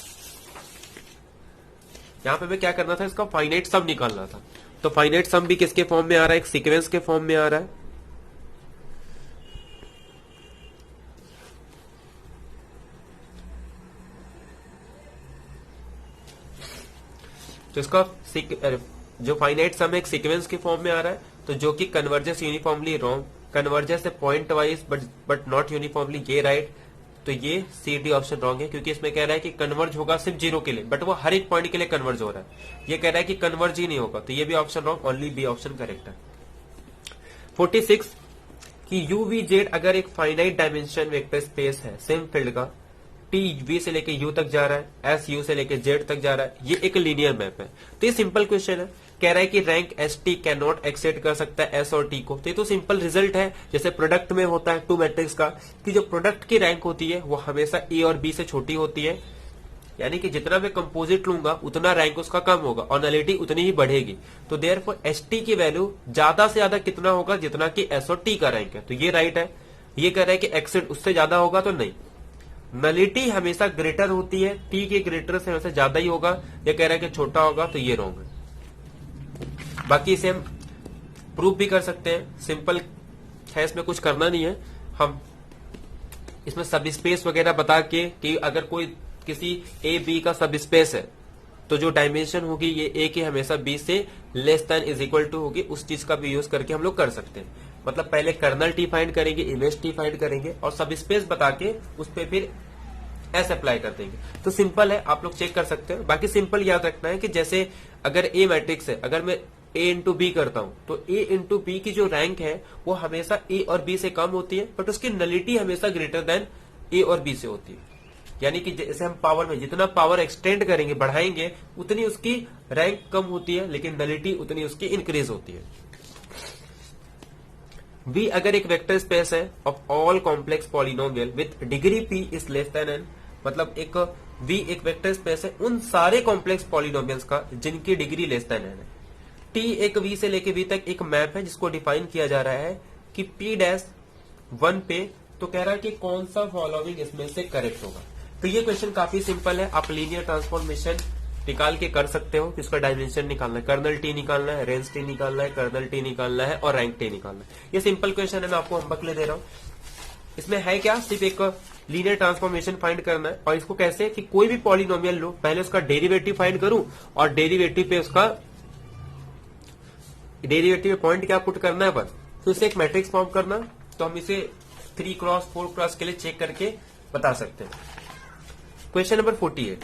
यहां पे मैं क्या करना था, इसका फाइनाइट सम निकालना था। तो फाइनाइट सम भी किसके फॉर्म में आ रहा है, एक सीक्वेंस के फॉर्म में आ रहा है। तो इसका जो फाइनाइट सम एक सीक्वेंस के फॉर्म में आ रहा है, तो जो कि कन्वर्जेस यूनिफॉर्मली रॉन्ग, कन्वर्जेस है pointwise but not uniformly, ये राइट। तो ये सी डी ऑप्शन रॉन्ग है क्योंकि इसमें कह रहा है कि कन्वर्ज होगा सिर्फ 0 के लिए, बट वो हर एक पॉइंट के लिए कन्वर्ज हो रहा है। ये कह रहा है कि कन्वर्ज ही नहीं होगा, तो ये भी option wrong, only B option correct है। 46 कि UVZ अगर एक फाइनाइट डायमेंशन वेक्टर स्पेस है सेम फील्ड का, टी वी से लेके यू तक जा रहा है, एस यू से लेके जेड तक जा रहा है, ये एक लीनियर मैप है। तो ये सिंपल क्वेश्चन है, कह रहा है कि rank S T can not accessed कर सकता है एस और टी को। तो ये तो सिंपल रिजल्ट है, जैसे प्रोडक्ट में होता है टू मैट्रिक्स का, कि जो प्रोडक्ट की रैंक होती है वो हमेशा ए और बी से छोटी होती है, यानी कि जितना मैं कंपोजिट लूंगा उतना रैंक उसका कम होगा और नलिटी उतनी ही बढ़ेगी। तो देयरफॉर एस टी की वैल्यू ज्यादा से ज्यादा कितना होगा, जितना कि एस और टी का रैंक है। तो ये राइट है। ये कह रहा है कि एक्सेड उससे ज्यादा होगा तो नहीं, नलिटी हमेशा ग्रेटर होती है, टी के ग्रेटर से हमेशा ज्यादा ही होगा। ये कह रहा है कि छोटा होगा, तो ये रॉन्ग है। बाकी इसे हम प्रूफ भी कर सकते हैं, सिंपल है, इसमें कुछ करना नहीं है। हम इसमें सब स्पेस वगैरह बता के कि अगर कोई किसी ए बी का सब स्पेस है तो जो डायमेंशन होगी ये ए की हमेशा बी से less than is equal to होगी, उस चीज का भी यूज करके हम लोग कर सकते हैं। मतलब पहले कर्नल टी फाइंड करेंगे, इमेज टी फाइंड करेंगे और सब स्पेस बता के उस पर फिर एस अप्लाई कर देंगे। तो सिंपल है, आप लोग चेक कर सकते हैं। बाकी सिंपल याद रखना है कि जैसे अगर ए मैट्रिक्स है, अगर मैं ए इंटू बी करता हूं तो ए इंटू बी की जो रैंक है वो हमेशा ए और बी से कम होती है, बट उसकी नलिटी हमेशा ग्रेटर देन ए और बी से होती है। यानी कि जैसे हम पावर में जितना पावर एक्सटेंड करेंगे, बढ़ाएंगे, उतनी उसकी रैंक कम होती है, लेकिन नलिटी उतनी उसकी इंक्रीज होती है। V अगर एक वेक्टर स्पेस है of all complex polynomial with degree P is less then n, मतलब एक V एक वेक्टर स्पेस है उन सारे कॉम्प्लेक्स पॉलिनोमियल्स का जिनकी डिग्री लेस देन n है। T एक V से लेके V तक एक मैप है जिसको डिफाइन किया जा रहा है कि P डैश 1 पे, तो कह रहा है कि कौन सा फॉलोइंग इसमें से करेक्ट होगा। तो ये क्वेश्चन काफी सिंपल है, आप लीनियर ट्रांसफॉर्मेशन निकाल के कर सकते हो कि उसका डायमेंशन निकालना है, कर्नल टी निकालना है, रेंज टी निकालना है, कर्नल टी निकालना है और रैंक टी निकालना है। ये सिंपल क्वेश्चन है, मैं आपको होमवर्क ले दे रहा हूं। इसमें है क्या, सिर्फ एक लीनियर ट्रांसफॉर्मेशन फाइंड करना है। और इसको कैसे कि कोई भी पॉलिनोमियल लो, पहले उसका डेरिवेटिव फाइंड करूं और डेरिवेटिव पे उसका डेरिवेटिव पे पॉइंट क्या पुट करना है बस, तो इसे एक मैट्रिक्स फॉर्म करना। तो हम इसे 3 क्रॉस 4 क्रॉस के लिए चेक करके बता सकते हैं। क्वेश्चन नंबर 48,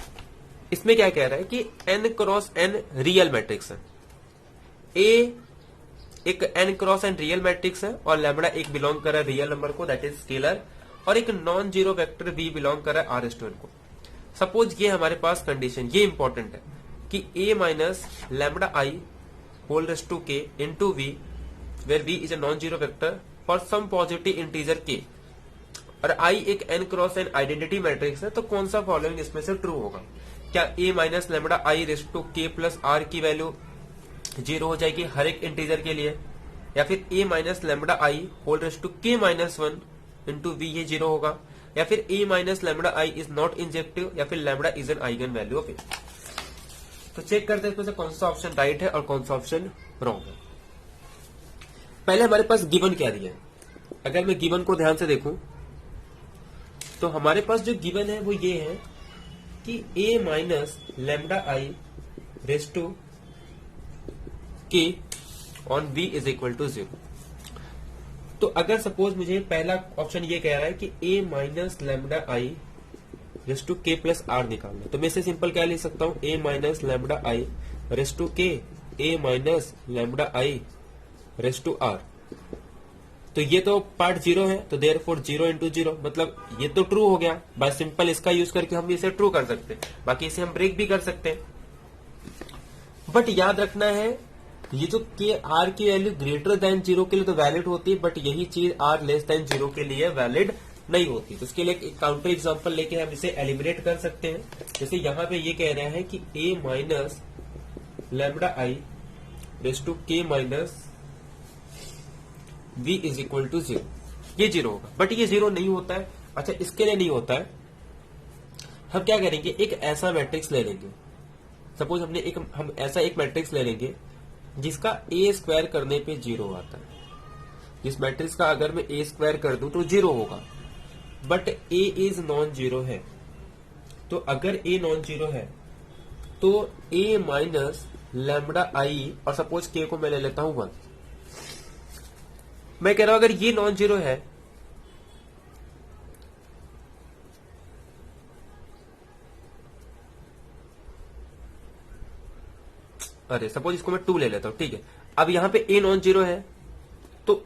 इसमें क्या कह रहा है कि n cross n real matrix है, ए एक n cross n real matrix है और लैम्बडा एक बिलोंग कर रहा है रियल नंबर को, दैट इज स्केलर, और एक non zero vector v belong कर रहा है r स्टूडेंट को। सपोज ये हमारे पास कंडीशन, ये इंपॉर्टेंट है, कि a minus lambda I whole raised to k into v where v is a non zero vector for some positive integer k और I एक n cross n identity matrix है, तो कौन सा फॉलोइंग इसमें से ट्रू होगा? क्या a minus lambda I raised to k plus r की वैल्यू 0 हो जाएगी हर एक इंटीजर के लिए, या फिर a minus lambda I whole raised to k minus 1 into v ये 0 होगा, या फिर a minus lambda I is not injective, या फिर lambda is an eigen value of A. तो चेक करते हैं इसमें से कौन सा ऑप्शन राइट है और कौन सा ऑप्शन रॉन्ग है। पहले हमारे पास गिवन क्या दिया है, अगर मैं गिवन को ध्यान से देखूं तो हमारे पास जो गिवन है वो ये है कि a minus lambda I raised to k on v is equal to 0। तो अगर सपोज मुझे पहला ऑप्शन ये कह रहा है कि a minus lambda I raised to k plus r निकालना, तो मैं इसे सिंपल क्या लिख सकता हूं, a minus lambda I raised to k a minus lambda I raised to r। तो ये तो पार्ट 0 है, तो देयरफॉर 0 इंटू 0 मतलब ये तो ट्रू हो गया। बाय सिंपल इसका यूज करके हम इसे ट्रू कर सकते हैं, बाकी इसे हम ब्रेक भी कर सकते हैं। बट याद रखना है ये जो के आर की वैल्यू ग्रेटर देन 0 के लिए तो वैलिड होती है, बट यही चीज आर लेस देन 0 के लिए वैलिड नहीं होती। तो इसके लिए एक काउंटर एग्जांपल लेके हम इसे एलिमिनेट कर सकते हैं। जैसे यहां पे ये कह रहे हैं कि a minus lambda I raised to k minus v is equal to 0, ये 0 होगा, बट ये 0 नहीं होता है। अच्छा, इसके लिए नहीं होता है, हम क्या करेंगे, एक ऐसा मैट्रिक्स ले लेंगे। सपोज हम ऐसा एक मैट्रिक्स ले लेंगे जिसका a स्क्वायर करने पे 0 आता है। जिस मैट्रिक्स का अगर मैं a स्क्वायर कर दूं तो 0 होगा, but a is non zero है। तो अगर a नॉन जीरो है तो a माइनस लैम्बडा आई और सपोज k को मैं ले लेता हूं 1। मैं कह रहा हूं अगर ये नॉन जीरो है अरे सपोज इसको मैं 2 ले लेता हूं, ठीक है। अब यहां पे a नॉन जीरो है तो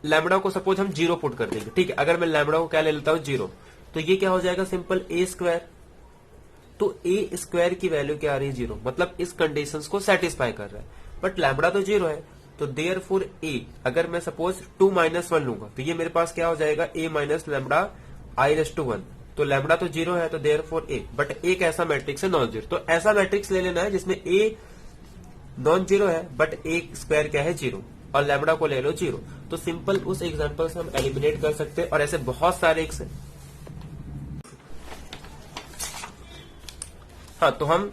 लैम्बडा को सपोज हम 0 पुट कर देंगे, ठीक है। अगर मैं लैम्बडा को क्या ले लेता हूं 0, तो ये क्या हो जाएगा सिंपल a स्क्वायर। तो a स्क्वायर की वैल्यू क्या आ रही है 0, मतलब इस कंडीशंस को सेटिस्फाई कर रहा है, बट लैम्बडा तो 0 है। तो देयरफॉर a अगर मैं सपोज 2 माइनस 1 लूंगा तो ये मेरे पास क्या हो जाएगा a minus lambda I raised to 1। तो लैम्बडा तो 0 है, तो देयरफॉर a, बट एक ऐसा मैट्रिक्स है नॉन जीरो। तो ऐसा मैट्रिक्स ले लेना है जिसमें a नॉन जीरो है बट a स्क्वायर क्या है 0 और लैम्बडा को ले लो 0। तो सिंपल उस एग्जांपल से हम एलिमिनेट कर सकते हैं, और ऐसे बहुत सारे एक से। हाँ, तो हम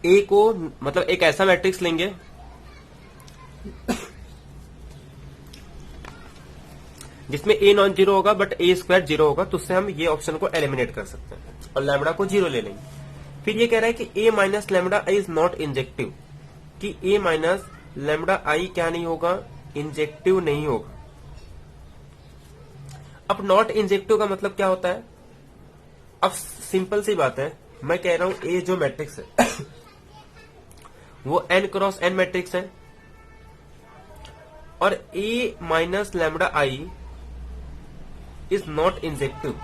a को मतलब एक ऐसा मैट्रिक्स लेंगे जिसमें a नॉन जीरो होगा बट a स्क्वायर 0 होगा, तो उससे हम ये ऑप्शन को एलिमिनेट कर सकते हैं और लैम्बडा को 0 ले लेंगे। फिर ये कह रहा है कि a minus lambda I is not injective, कि a माइनस लैम्बडा आई क्या नहीं होगा, इंजेक्टिव नहीं होगा। अब नॉट इंजेक्टिव का मतलब क्या होता है? अब सिंपल सी बात है, मैं कह रहा हूं a जो मैट्रिक्स है वो n क्रॉस n मैट्रिक्स है, और a minus lambda I is not injective.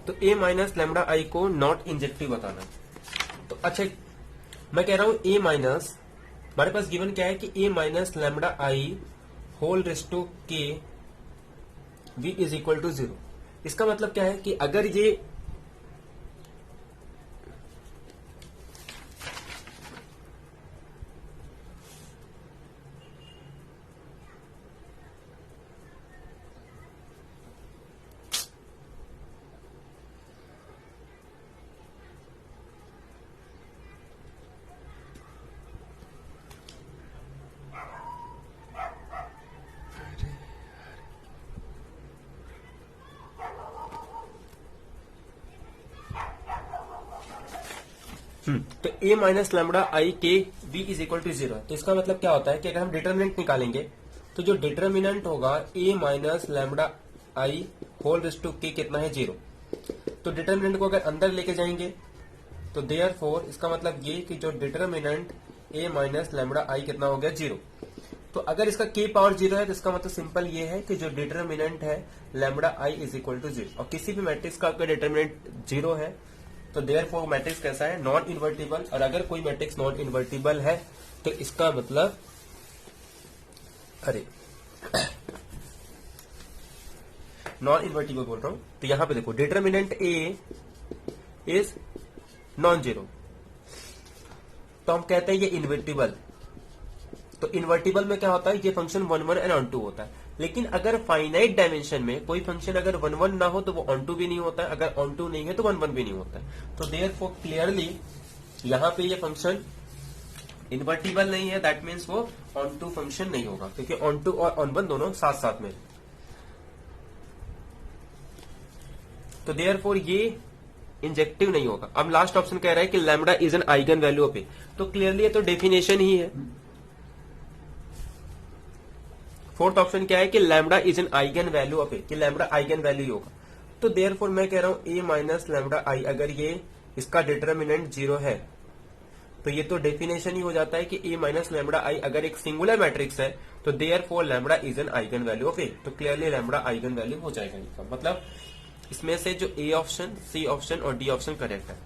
तो a माइनस लैम्बडा आई को नॉट इंजेक्टिव बताना है। तो अच्छा, मैं कह रहा हूं a माइनस, हमारे पास गिवन क्या है कि a minus lambda I whole raised to k v is equal to 0। इसका मतलब क्या है कि अगर ये तो a माइनस लैम्बडा आई के v इज इक्वल टू 0 है। तो इसका मतलब क्या होता है कि अगर हम डिटरमिनेंट निकालेंगे तो जो डिटरमिनेंट होगा a minus lambda I whole raise to k कितना है 0। तो डिटरमिनेंट को अगर अंदर लेके जाएंगे तो देयरफॉर इसका मतलब ये कि जो डिटरमिनेंट a माइनस लैम्बडा आई कितना हो गया 0। तो अगर इसका k पावर 0 है तो इसका मतलब सिंपल ये है कि जो डिटर्मिनेंट है lambda i is equal to 0, और किसी भी मैट्रिक्स का अगर डिटर्मिनेंट 0 है तो देयरफॉर मैट्रिक्स कैसा है, नॉन इन्वर्टिबल। और अगर कोई मैट्रिक्स नॉन इन्वर्टिबल है तो इसका मतलब नॉन इन्वर्टिबल बोल रहा हूं, तो यहां पे देखो determinant a is non zero, तो हम कहते हैं ये इन्वर्टिबल। तो इन्वर्टिबल में क्या होता है, ये फंक्शन 1 1 एंड ऑन टू होता है। लेकिन अगर फाइनाइट डायमेंशन में कोई फंक्शन अगर 1 1 ना हो तो वो ऑन टू भी नहीं होता है, अगर ऑन टू नहीं है तो 1 1 भी नहीं होता है। तो देयरफॉर क्लियरली यहां पे ये फंक्शन इन्वर्टिबल नहीं है, दैट मीन्स वो ऑन टू फंक्शन नहीं होगा, क्योंकि ऑन टू और ऑन वन दोनों साथ साथ में। तो देयरफॉर ये इंजेक्टिव नहीं होगा। अब लास्ट ऑप्शन कह रहा है कि lambda is an eigen value of A, तो क्लियरली ये तो डेफिनेशन ही है। फोर्थ ऑप्शन क्या है कि lambda is an eigen value of A, कि लैम्बडा आइगन वैल्यू ही होगा। तो देयरफॉर मैं कह रहा हूं ए माइनस लैम्बडा आई, अगर ये इसका डिटर्मिनेंट 0 है तो ये तो डेफिनेशन ही हो जाता है कि ए माइनस लैम्बडा आई अगर एक सिंगुलर मैट्रिक्स है तो therefore lambda is an eigen value of A, तो क्लियरली लैम्बडा आइगन वैल्यू हो जाएगा इनका। मतलब इसमें से जो ए ऑप्शन, सी ऑप्शन और डी ऑप्शन करेक्ट है।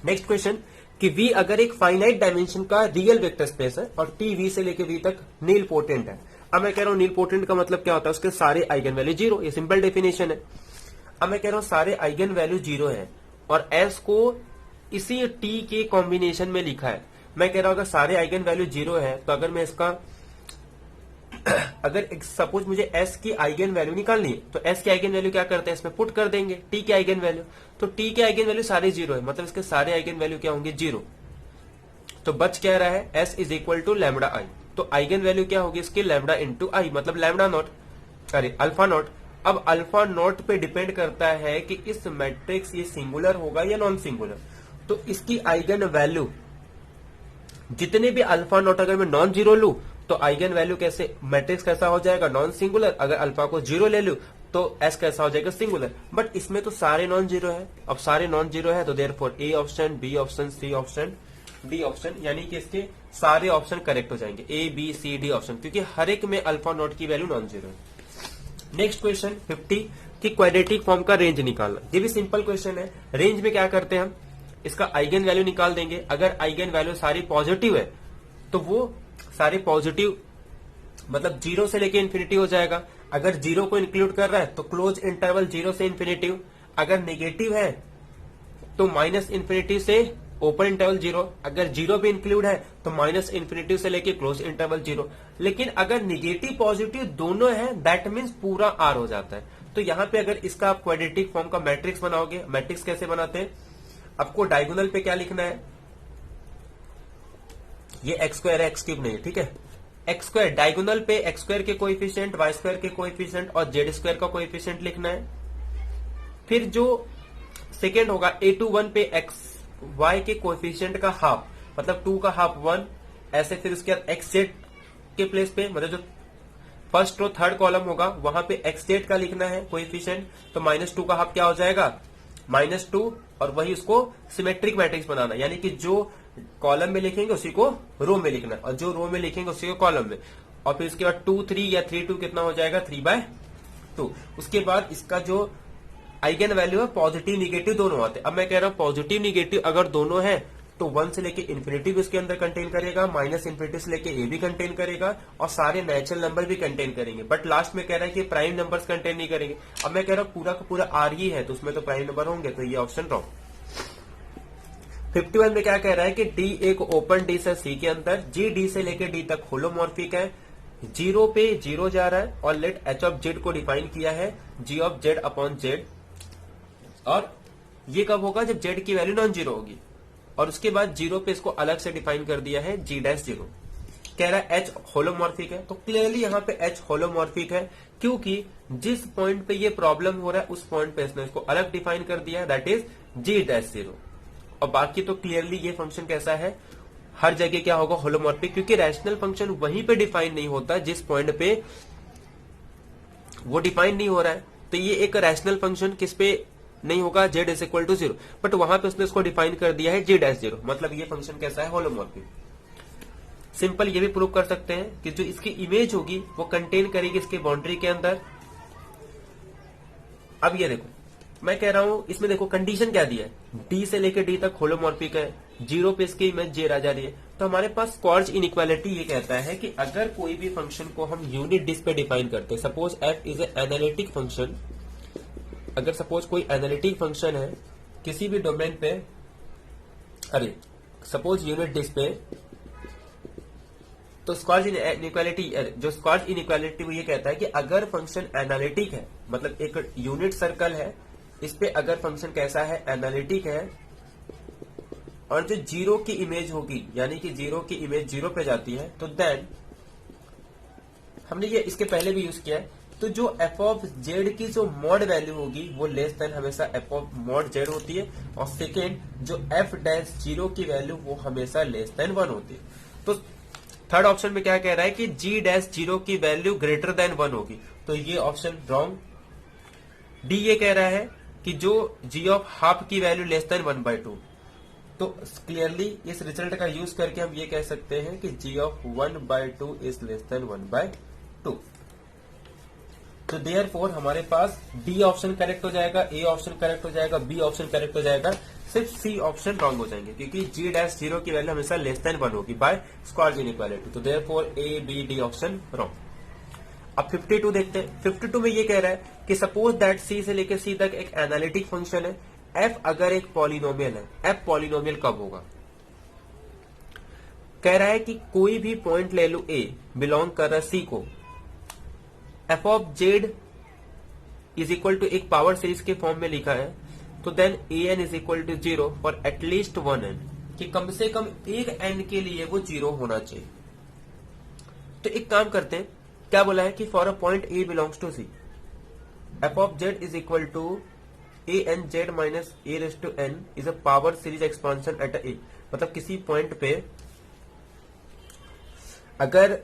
नेक्स्ट क्वेश्चन कि V अगर एक फाइनाइट डायमेंशन का रियल वेक्टर स्पेस है और T V से लेकर V तक नील पोटेंट है। अब मैं कह रहा हूं नील पोटेंट का मतलब क्या होता है, उसके सारे आइगन वैल्यू 0, ये सिंपल डेफिनेशन है। अब मैं कह रहा हूं सारे आइगन वैल्यू 0 है और S को इसी T के कॉम्बिनेशन में लिखा है। मैं कह रहा हूं अगर सारे आइगन वैल्यू 0 है तो अगर मैं इसका अगर सपोज मुझे S की आइगन वैल्यू निकालनी है तो S की आइगन वैल्यू क्या करते हैं, इसमें पुट कर देंगे T की आइगन वैल्यू। तो T के आइगन वैल्यू सारे 0 है, मतलब इसके सारे आइगन वैल्यू क्या होंगे 0। तो बच क्या रहा है, S is equal to lambda I. तो आइगन वैल्यू क्या होगी इसकी, लैम्बडा इंटू आई, मतलब लैम्बडा नॉट, अल्फा नॉट। अब अल्फा नॉट पे डिपेंड करता है कि इस मैट्रिक्स ये सिंगुलर होगा या नॉन सिंगुलर। तो इसकी आइगन वैल्यू जितने भी अल्फा नॉट अगर मैं नॉन जीरो लू तो आइगन वैल्यू कैसे, मैट्रिक्स कैसा हो जाएगा, नॉन सिंगुलर। अगर अल्फा को 0 ले लू तो एस कैसा हो जाएगा, सिंगुलर। बट इसमें तो सारे नॉन जीरो है। अब सारे नॉन जीरो है तो therefore A option, B option, C option, D option, यानी कि इसके सारे ऑप्शन करेक्ट हो जाएंगे, A B C D option, क्योंकि हर एक में अल्फा नॉट की वैल्यू नॉन जीरो है। नेक्स्ट क्वेश्चन 50 कि क्वाड्रेटिक फॉर्म का रेंज निकालना। ये भी सिंपल क्वेश्चन है। रेंज में क्या करते हैं हम, इसका आइगन वैल्यू निकाल देंगे। अगर आइगन वैल्यू सारी पॉजिटिव है तो वो सारे पॉजिटिव मतलब 0 से लेके इन्फिनिटी हो जाएगा। अगर 0 को इंक्लूड कर रहा है तो क्लोज इंटरवल 0 से इन्फिनिटी। अगर नेगेटिव है तो माइनस इन्फिनिटी से ओपन इंटरवल 0। अगर 0 भी इंक्लूड है तो माइनस इन्फिनिटी से लेके क्लोज इंटरवल 0। लेकिन अगर निगेटिव पॉजिटिव दोनों है दैट मीन्स पूरा आर हो जाता है। तो यहां पे अगर इसका आप क्वाड्रेटिक फॉर्म का मैट्रिक्स बनाओगे, मैट्रिक्स कैसे बनाते हैं, आपको डायगोनल पे क्या लिखना है, ये एक्स स्क्वायर है, एक्स क्यूब नहीं है, ठीक है। एक्स स्क्वायर डायगोनल पे एक्स स्क्वायर के कोएफिशिएंट, वाई स्क्वायर के कोएफिशिएंट और जेड स्क्वायर का कोएफिशिएंट लिखना है। फिर जो सेकेंड होगा a21 पे एक्स वाई के कोएफिशिएंट का हाफ, मतलब 2 का हाफ 1 ऐसे। फिर उसके बाद एक्स जेड के प्लेस पे, मतलब जो फर्स्ट और थर्ड कॉलम होगा वहां पे एक्स जेड का लिखना है कोएफिशिएंट। तो -2 का हाफ क्या हो जाएगा, -2, और वही उसको सिमेट्रिक मैट्रिक्स बनाना, यानी कि जो कॉलम में लिखेंगे उसी को रो में लिखना है और जो रो में लिखेंगे उसी को कॉलम में। और फिर उसके बाद 2 3 या 3 2 कितना हो जाएगा, 3/2। उसके बाद इसका जो आइगन वैल्यू है पॉजिटिव निगेटिव दोनों आते हैं। अब मैं कह रहा हूं पॉजिटिव निगेटिव अगर दोनों है तो 1 से लेके इन्फिनिटी भी उसके अंदर कंटेन करेगा, माइनस इन्फिनिटी से लेके ए भी कंटेन करेगा और सारे नेचुरल नंबर भी कंटेन करेंगे। बट लास्ट में कह रहा है कि प्राइम नंबर्स कंटेन नहीं करेंगे। अब मैं कह रहा हूं पूरा का पूरा आर ही है तो उसमें तो प्राइम नंबर होंगे, तो ये ऑप्शन रॉन्ग। 51 में क्या कह रहा है कि डी एक ओपन डी से सी के अंदर जी डी से लेके डी तक होलोमॉर्फिक है, 0 पे 0 जा रहा है और लेट एच ऑफ जेड को डिफाइन किया है जी ऑफ जेड अपॉन जेड। और ये कब होगा, जब जेड की वैल्यू नॉन जीरो होगी। और उसके बाद 0 पे इसको अलग से डिफाइन कर दिया है जी डैश 0। कह रहा है एच होलोमॉर्फिक है, तो क्लियरली यहाँ पे एच होलोमॉर्फिक है क्योंकि जिस पॉइंट पे ये प्रॉब्लम हो रहा है उस पॉइंट पे इसने इसको अलग डिफाइन कर दिया है, दैट इज जी डैश 0। और बाकी तो क्लियरली ये फंक्शन कैसा है, हर जगह क्या होगा, होलोमॉर्फिक, क्योंकि रैशनल फंक्शन वहीं पे डिफाइन नहीं होता जिस पॉइंट पे वो डिफाइन नहीं हो रहा है। तो ये एक रैशनल फंक्शन किस पे नहीं होगा, z is equal to 0, but वहां पे उसने इसको डिफाइन कर दिया है g डैश 0, मतलब ये फंक्शन कैसा है, होलोमॉर्फिक। सिंपल ये भी प्रूव कर सकते हैं कि जो इसकी इमेज होगी वो कंटेन करेगी इसके बाउंड्री के अंदर। अब ये देखो, मैं कह रहा हूं इसमें देखो कंडीशन क्या दिया है, डी से लेकर डी तक होलोमॉर्फिक है, 0 पे इसकी इमेज जे आ जा रही है। तो हमारे पास क्वार्ज इनइक्वालिटी ये कहता है कि अगर कोई भी फंक्शन को हम यूनिट डिस्क पे डिफाइन करते हैं, suppose F is a analytic function, अगर सपोज कोई एनालिटिक फंक्शन है किसी भी डोमेन पे, अरे सपोज यूनिट डिस्क पे, तो स्क्वार्ज इनइक्वालिटी, जो स्क्वार्ज इनइक्वालिटी वो ये कहता है कि अगर फंक्शन एनालिटिक है, मतलब एक यूनिट सर्कल है, इस पे अगर फंक्शन कैसा है, एनालिटिक है, और जो 0 की इमेज होगी, यानी कि 0 की इमेज 0 पे जाती है, तो देन हमने ये इसके पहले भी यूज किया है, तो जो एफ ऑफ जेड की जो मॉड वैल्यू होगी वो लेस देन हमेशा एफ ऑफ मॉड जेड होती है, और सेकेंड जो एफ डैश 0 की वैल्यू वो हमेशा लेस देन 1 होती है। तो थर्ड ऑप्शन में क्या कह रहा है कि जी डैश 0 की वैल्यू ग्रेटर देन 1 होगी, तो ये ऑप्शन रॉन्ग। डी ये कह रहा है कि जो जी ऑफ हाफ की वैल्यू लेस देन 1/2, तो क्लियरली इस रिजल्ट का यूज करके हम ये कह सकते हैं कि जी ऑफ 1/2 इज लेस देन 1/2। तो देयरफॉर हमारे पास डी ऑप्शन करेक्ट हो जाएगा, ए ऑप्शन करेक्ट हो जाएगा, बी ऑप्शन करेक्ट हो जाएगा, सिर्फ सी ऑप्शन रॉन्ग हो जाएंगे, क्योंकि जी डैश 0 की वैल्यू हमेशा लेस देन 1 होगी बाय स्क्वार्ज इनइक्वालिटी। तो therefore A B D option wrong. अब 52 देखते हैं। 52 में ये कह रहा है कि सपोज दैट सी से लेकर सी तक एक एनालिटिक फंक्शन है, एफ अगर एक पॉलिनोमियल है, एफ पॉलिनोमियल कब होगा, कह रहा है कि कोई भी पॉइंट ले लो ए बिलोंग कर रहा है सी को, f of Z is equal to एक पावर सीरीज के फॉर्म में लिखा है, तो then a N is equal to 0 for at least 1 n, कि कम से कम एक एन के लिए वो 0 होना चाहिए। तो एक काम करते हैं, क्या बोला है कि for a point A belongs to C, F of Z is equal to A N Z minus A raise to N is a power series expansion at A, मतलब किसी पॉइंट पे अगर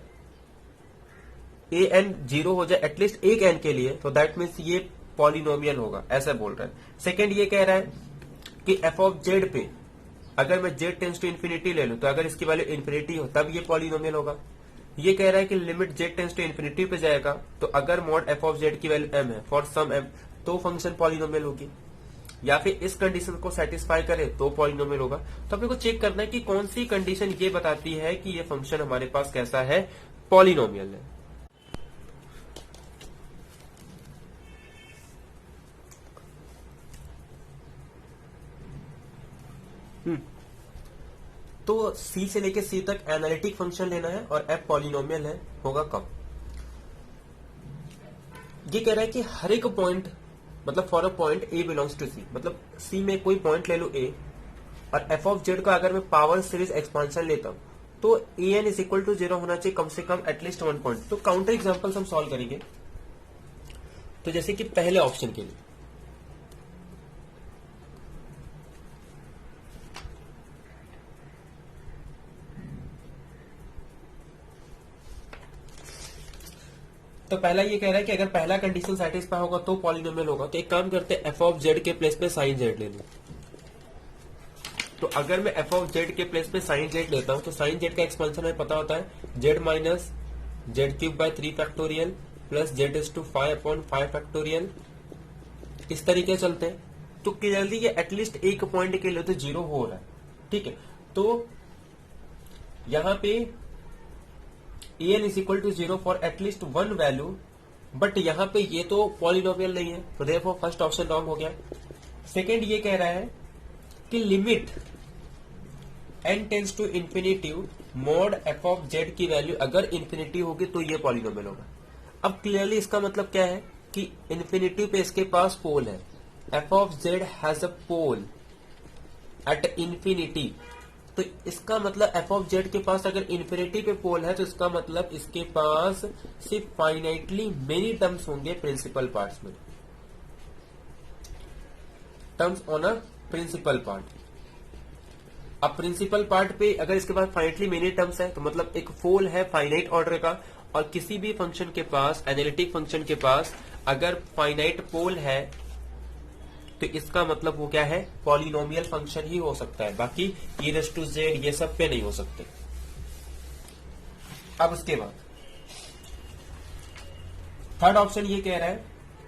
ए एन 0 हो जाए at least एक N के लिए, तो दैट मीन्स ये पॉलिनोमियल होगा, ऐसा बोल रहा है। सेकेंड ये कह रहा है कि एफ ऑफ जेड पे अगर मैं जेड टेंस टू इन्फिनिटी ले लूं, तो अगर इसकी वैल्यू इन्फिनिटी हो तब ये पॉलिनोमियल होगा। ये कह रहा है कि limit z tends to infinity पे जाएगा, तो अगर मॉड एफ ऑफ जेड की वैल्यू एम है फॉर सम एम, तो फंक्शन पॉलिनोमियल होगी, या फिर इस कंडीशन को सेटिस्फाई करे तो पॉलिनोमियल होगा। तो अपने को चेक करना है कि कौन सी कंडीशन ये बताती है कि ये फंक्शन हमारे पास कैसा है, पॉलिनोमियल है। तो सी से लेके सी तक एनालिटिक फंक्शन लेना है और एफ पॉलिनोमियल है, होगा कब। ये कह रहा है कि हर एक पॉइंट, मतलब for a point A belongs to C, मतलब सी में कोई पॉइंट ले लो ए, और एफ ऑफ जेड का अगर मैं पावर सीरीज एक्सपांशन लेता हूं, तो A N is equal to 0 होना चाहिए, कम से कम एटलीस्ट 1 पॉइंट। तो काउंटर एग्जांपल्स हम सॉल्व करेंगे। तो जैसे कि पहले ऑप्शन के लिए तो पहला ये कह रहा है कि अगर पहला कंडीशन सेटिस्फाई होगा तो पॉलिनोमियल होगा। तो एक काम करते हैं, एफ ऑफ जेड के प्लेस पे साइन जेड ले लूं। तो अगर मैं एफ ऑफ जेड के प्लेस पे साइन जेड लेता हूं, तो साइन जेड का एक्सपेंशन हमें पता होता है z minus z cube by 3 factorial plus z is to 5/5 factorial. इस तरीके चलते हैं। तो क्लियरली ये एटलीस्ट एक पॉइंट के लिए तो 0 हो रहा है, ठीक है। तो यहां पे A N is equal to 0 for at least 1 value, but यहां पे ये तो पॉलिनोमियल नहीं है, तो देयरफॉर फर्स्ट ऑप्शन रॉन्ग हो गया। सेकेंड ये कह रहा है कि limit n tends to infinity mod f of z की वैल्यू अगर इन्फिनिटी होगी तो ये पॉलिनोमियल होगा। अब क्लियरली इसका मतलब क्या है कि इन्फिनिटी पे इसके पास पोल है, f of z has a pole at infinity, तो इसका मतलब एफ ऑफ जेड के पास अगर इन्फिनिटी पे पोल है, तो इसका मतलब इसके पास सिर्फ फाइनाइटली मेनी टर्म्स होंगे प्रिंसिपल पार्ट्स में, terms on a principal part. अब प्रिंसिपल पार्ट पे अगर इसके पास फाइनाइटली मेनी टर्म्स है, तो मतलब एक पोल है फाइनाइट ऑर्डर का, और किसी भी फंक्शन के पास, एनालिटिक फंक्शन के पास अगर फाइनाइट पोल है, तो इसका मतलब वो क्या है, पॉलिनोमियल फंक्शन ही हो सकता है, बाकी e रेज़ टू जेड ये सब पे नहीं हो सकते। अब उसके बाद थर्ड ऑप्शन ये कह रहा है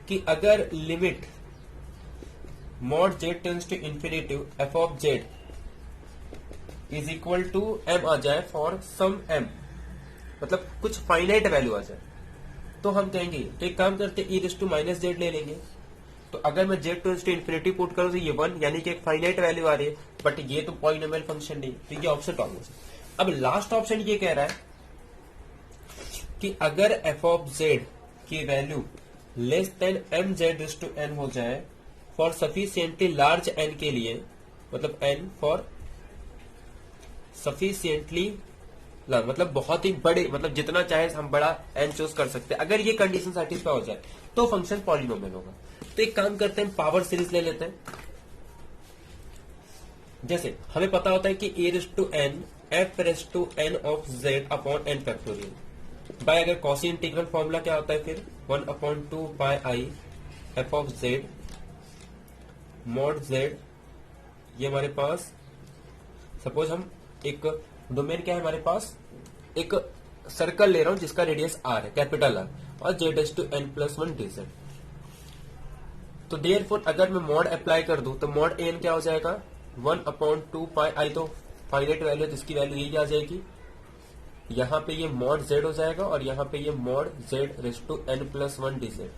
कि अगर limit mod Z tends to infinity F of Z is equal to M आ जाए फॉर सम एम, मतलब कुछ फाइनाइट वैल्यू आ जाए, तो हम कहेंगे तो एक काम करते e raise to minus z ले लेंगे। तो अगर मैं z tends to infinity put करूं तो ये 1 यानी कि एक फाइनाइट वैल्यू आ रही है, बट ये तो पॉलिनोमियल फंक्शन नहीं, तो ये ऑप्शन रॉन्ग हो जाए। अब लास्ट ऑप्शन ये कह रहा है कि अगर एफ ऑफ जेड की value less than m z raise to n हो जाए फॉर सफिशिएंटली लार्ज एन के लिए, मतलब एन फॉर सफिशिएंटली मतलब बहुत ही बड़े, मतलब जितना चाहे हम बड़ा एन चूज कर सकते हैं, अगर ये कंडीशन सेटिस्फाई हो जाए तो फंक्शन पॉलिनोमियल होगा। तो एक काम करते हैं, पावर सीरीज ले लेते हैं। जैसे हमें पता होता है कि A raise to N F raise to N of Z upon N factorial by, अगर कॉसी इंटीग्रल फॉर्मूला क्या होता है फिर 1/2 pi I F of Z mod Z, ये हमारे पास सपोज हम एक डोमेन क्या है हमारे पास, एक सर्कल ले रहा हूं जिसका रेडियस आर है, कैपिटल आर, और z raise to N plus 1 dz. तो देयरफॉर अगर मैं मॉड अप्लाई कर दूं तो मॉड एन क्या हो जाएगा 1/2 पाई आई, तो फाइनाइट वैल्यू है जिसकी वैल्यू यही आ जाएगी। यहां पे ये मॉड जेड हो जाएगा और यहां पे ये mod z raise to N plus 1 dz.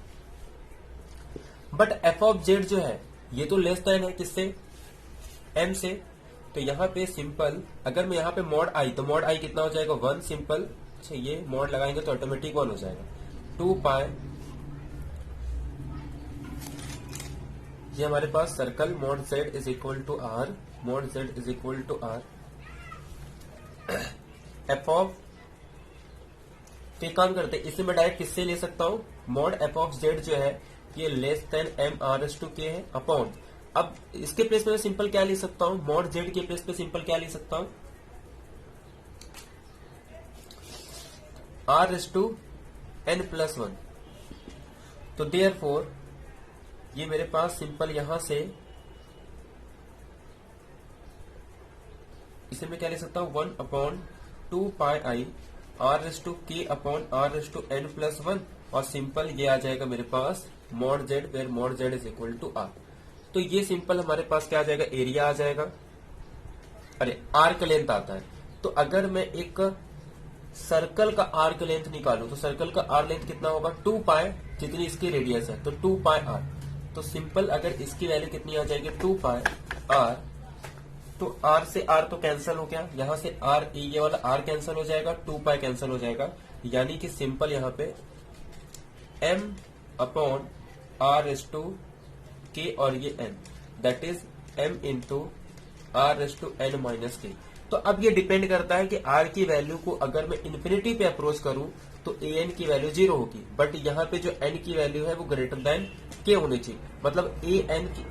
But f of z जो है ये तो लेस देन है किससे, एम से, तो यहां पे सिंपल अगर मैं यहां पे मॉड आई, तो मॉड आई कितना हो जाएगा 1 सिंपल, अच्छा ये मॉड लगाएंगे तो ऑटोमेटिक 1 हो जाएगा 2 पाई, ये हमारे पास circle mod Z is equal to R, mod Z is equal to R F of, तो एक काम करते हैं इसे मैं डायरेक्ट किससे ले सकता हूं, मॉड एफ ऑफ जेड जो है ये less than M R raise to K है अपॉन, अब इसके प्लेस पे मैं सिंपल क्या ले सकता हूं, मॉड जेड के प्लेस पे सिंपल क्या ले सकता हूं, R raise to N plus 1। तो देयरफॉर ये मेरे पास सिंपल यहां से इसे मैं क्या ले सकता हूं 1/2 pi I R raise to K upon R raise to N plus 1, और सिंपल ये आ जाएगा मेरे पास mod Z where mod Z is equal to R. तो ये सिंपल हमारे पास क्या आ जाएगा, एरिया आ जाएगा, अरे आर्क लेंथ आता है। तो अगर मैं एक सर्कल का आर्क लेंथ निकालूं तो सर्कल का आर लेंथ कितना होगा 2 पाई, जितनी इसकी रेडियस है, तो 2 पाई आर। तो सिंपल अगर इसकी वैल्यू कितनी आ जाएगी 2 पाई आर, तो आर से आर तो कैंसिल हो गया, यहां से आर ये वाला आर कैंसिल हो जाएगा, 2 पाई कैंसिल हो जाएगा, यानी कि सिंपल यहां पे m upon R raise to k और ये n, that is m into R raise to n minus k. तो अब ये डिपेंड करता है कि r की वैल्यू को अगर मैं इन्फिनिटी पे अप्रोच करूं तो an की वैल्यू 0 होगी, बट यहाँ पे जो n की वैल्यू है वो ग्रेटर देन k होनी चाहिए, मतलब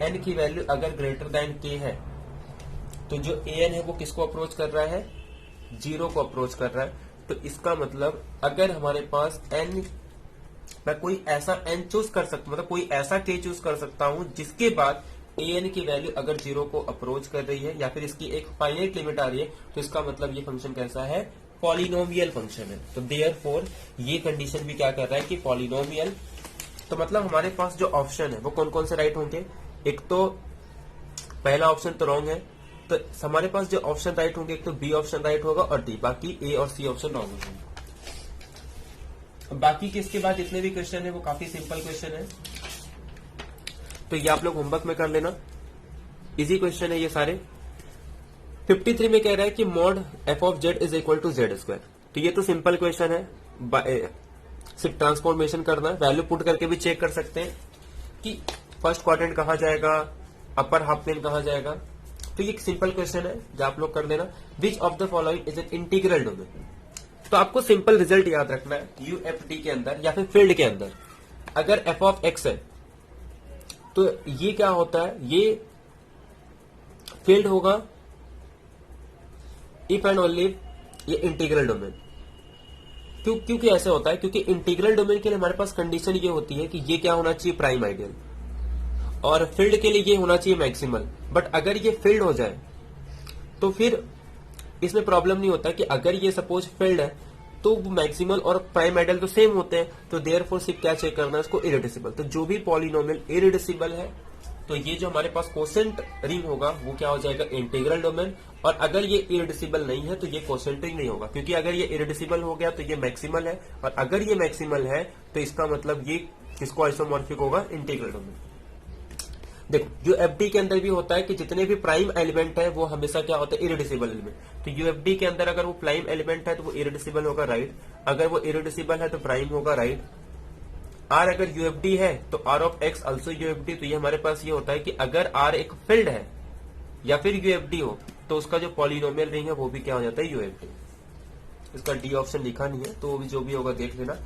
n की वैल्यू अगर ग्रेटर देन k है तो जो an है वो किसको अप्रोच कर रहा है, 0 को अप्रोच कर रहा है। तो इसका मतलब अगर हमारे पास n, मैं कोई ऐसा n चूज कर सकता, मतलब कोई ऐसा k चूज कर सकता हूं जिसके बाद an की वैल्यू अगर 0 को अप्रोच कर रही है या फिर इसकी एक फाइनाइट लिमिट आ रही है, तो इसका मतलब ये फंक्शन कैसा है, पॉलिनोमियल फंक्शन है। तो देयरफॉर ये कंडीशन भी क्या कर रहा है कि पॉलिनोमियल, तो मतलब हमारे पास जो ऑप्शन है वो कौन कौन से राइट होंगे, एक तो पहला ऑप्शन तो रॉन्ग है, तो हमारे पास जो ऑप्शन राइट होंगे एक तो बी ऑप्शन राइट होगा और डी, बाकी ए और सी ऑप्शन रॉन्ग होंगे। बाकी के इसके बाद जितने भी क्वेश्चन है वो काफी सिंपल क्वेश्चन है, तो ये आप लोग होमवर्क में कर लेना, इजी क्वेश्चन है ये सारे। 53 में कह रहा है कि mod f of Z is equal to z square, तो ये तो सिंपल क्वेश्चन है, सिर्फ ट्रांसफॉर्मेशन करना है, वैल्यू पुट करके भी चेक कर सकते हैं कि फर्स्ट क्वाड्रेंट कहां जाएगा, अपर हाफ प्लेन कहां जाएगा। तो ये एक सिंपल क्वेश्चन है जो आप लोग कर लेना। विच of the following is an integral domain, तो आपको सिंपल रिजल्ट याद रखना है, यूएफडी के अंदर या फिर फील्ड के अंदर अगर एफ ऑफ एक्स है तो ये क्या होता है, ये फील्ड होगा इफ एंड ओनली ये इंटीग्रल डोमेन। क्योंकि ऐसे होता है, क्योंकि इंटीग्रल डोमेन के लिए हमारे पास कंडीशन ये होती है कि ये क्या होना चाहिए, प्राइम आइडियल, और फील्ड के लिए ये होना चाहिए मैक्सिमल। बट अगर ये फील्ड हो जाए तो फिर इसमें प्रॉब्लम नहीं होता कि अगर ये सपोज फील्ड है तो मैक्सिमल और प्राइम आइडियल तो सेम होते हैं, तो देयरफॉर सिर्फ क्या चेक करना है इसको, इरिड्यूसिबल। तो जो भी पॉलिनोमियल इरिड्यूसिबल है तो ये जो हमारे पास कोसेंट रिंग होगा वो क्या हो जाएगा, इंटीग्रल डोमेन। और अगर ये इरिड्यूसिबल नहीं है तो ये कोसेंट रिंग नहीं होगा, क्योंकि अगर ये इरिड्यूसिबल हो गया तो ये मैक्सिमल है, और अगर ये मैक्सिमल है तो इसका मतलब ये किसको आइसोमॉर्फिक होगा, इंटीग्रल डोमेन। देखो यूएफडी के अंदर भी होता है कि जितने भी प्राइम एलिमेंट है वो हमेशा क्या होता है, इरिड्यूसिबल एलिमेंट। तो यूएफडी के अंदर अगर वो प्राइम एलिमेंट है तो वो इरिड्यूसिबल होगा, राइट। अगर वो इरिड्यूसिबल है तो प्राइम होगा, राइट। आर अगर यूएफडी है तो R of x also UFD. तो ये हमारे पास ये होता है कि अगर आर एक फील्ड है या फिर यूएफडी हो तो उसका जो पॉलिनोमियल रिंग है वो भी क्या हो जाता है, यूएफडी। इसका डी ऑप्शन लिखा नहीं है तो जो भी होगा देख लेना।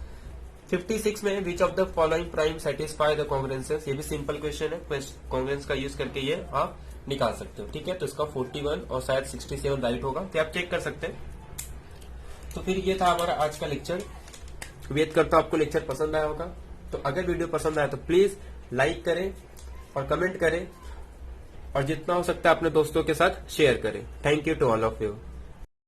56 में which of the following prime satisfy the congruences, ये भी सिंपल क्वेश्चन है, कॉन्ग्रुएंस का यूज करके ये आप निकाल सकते हो, ठीक है। तो इसका 41 और शायद 67 राइट होगा, तो आप चेक कर सकते हैं। तो फिर ये था हमारा आज का लेक्चर। उम्मीद करता हूं आपको लेक्चर पसंद आया होगा। तो अगर वीडियो पसंद आया तो प्लीज लाइक करें और कमेंट करें, और जितना हो सकता है अपने दोस्तों के साथ शेयर करें। Thank you to all of you.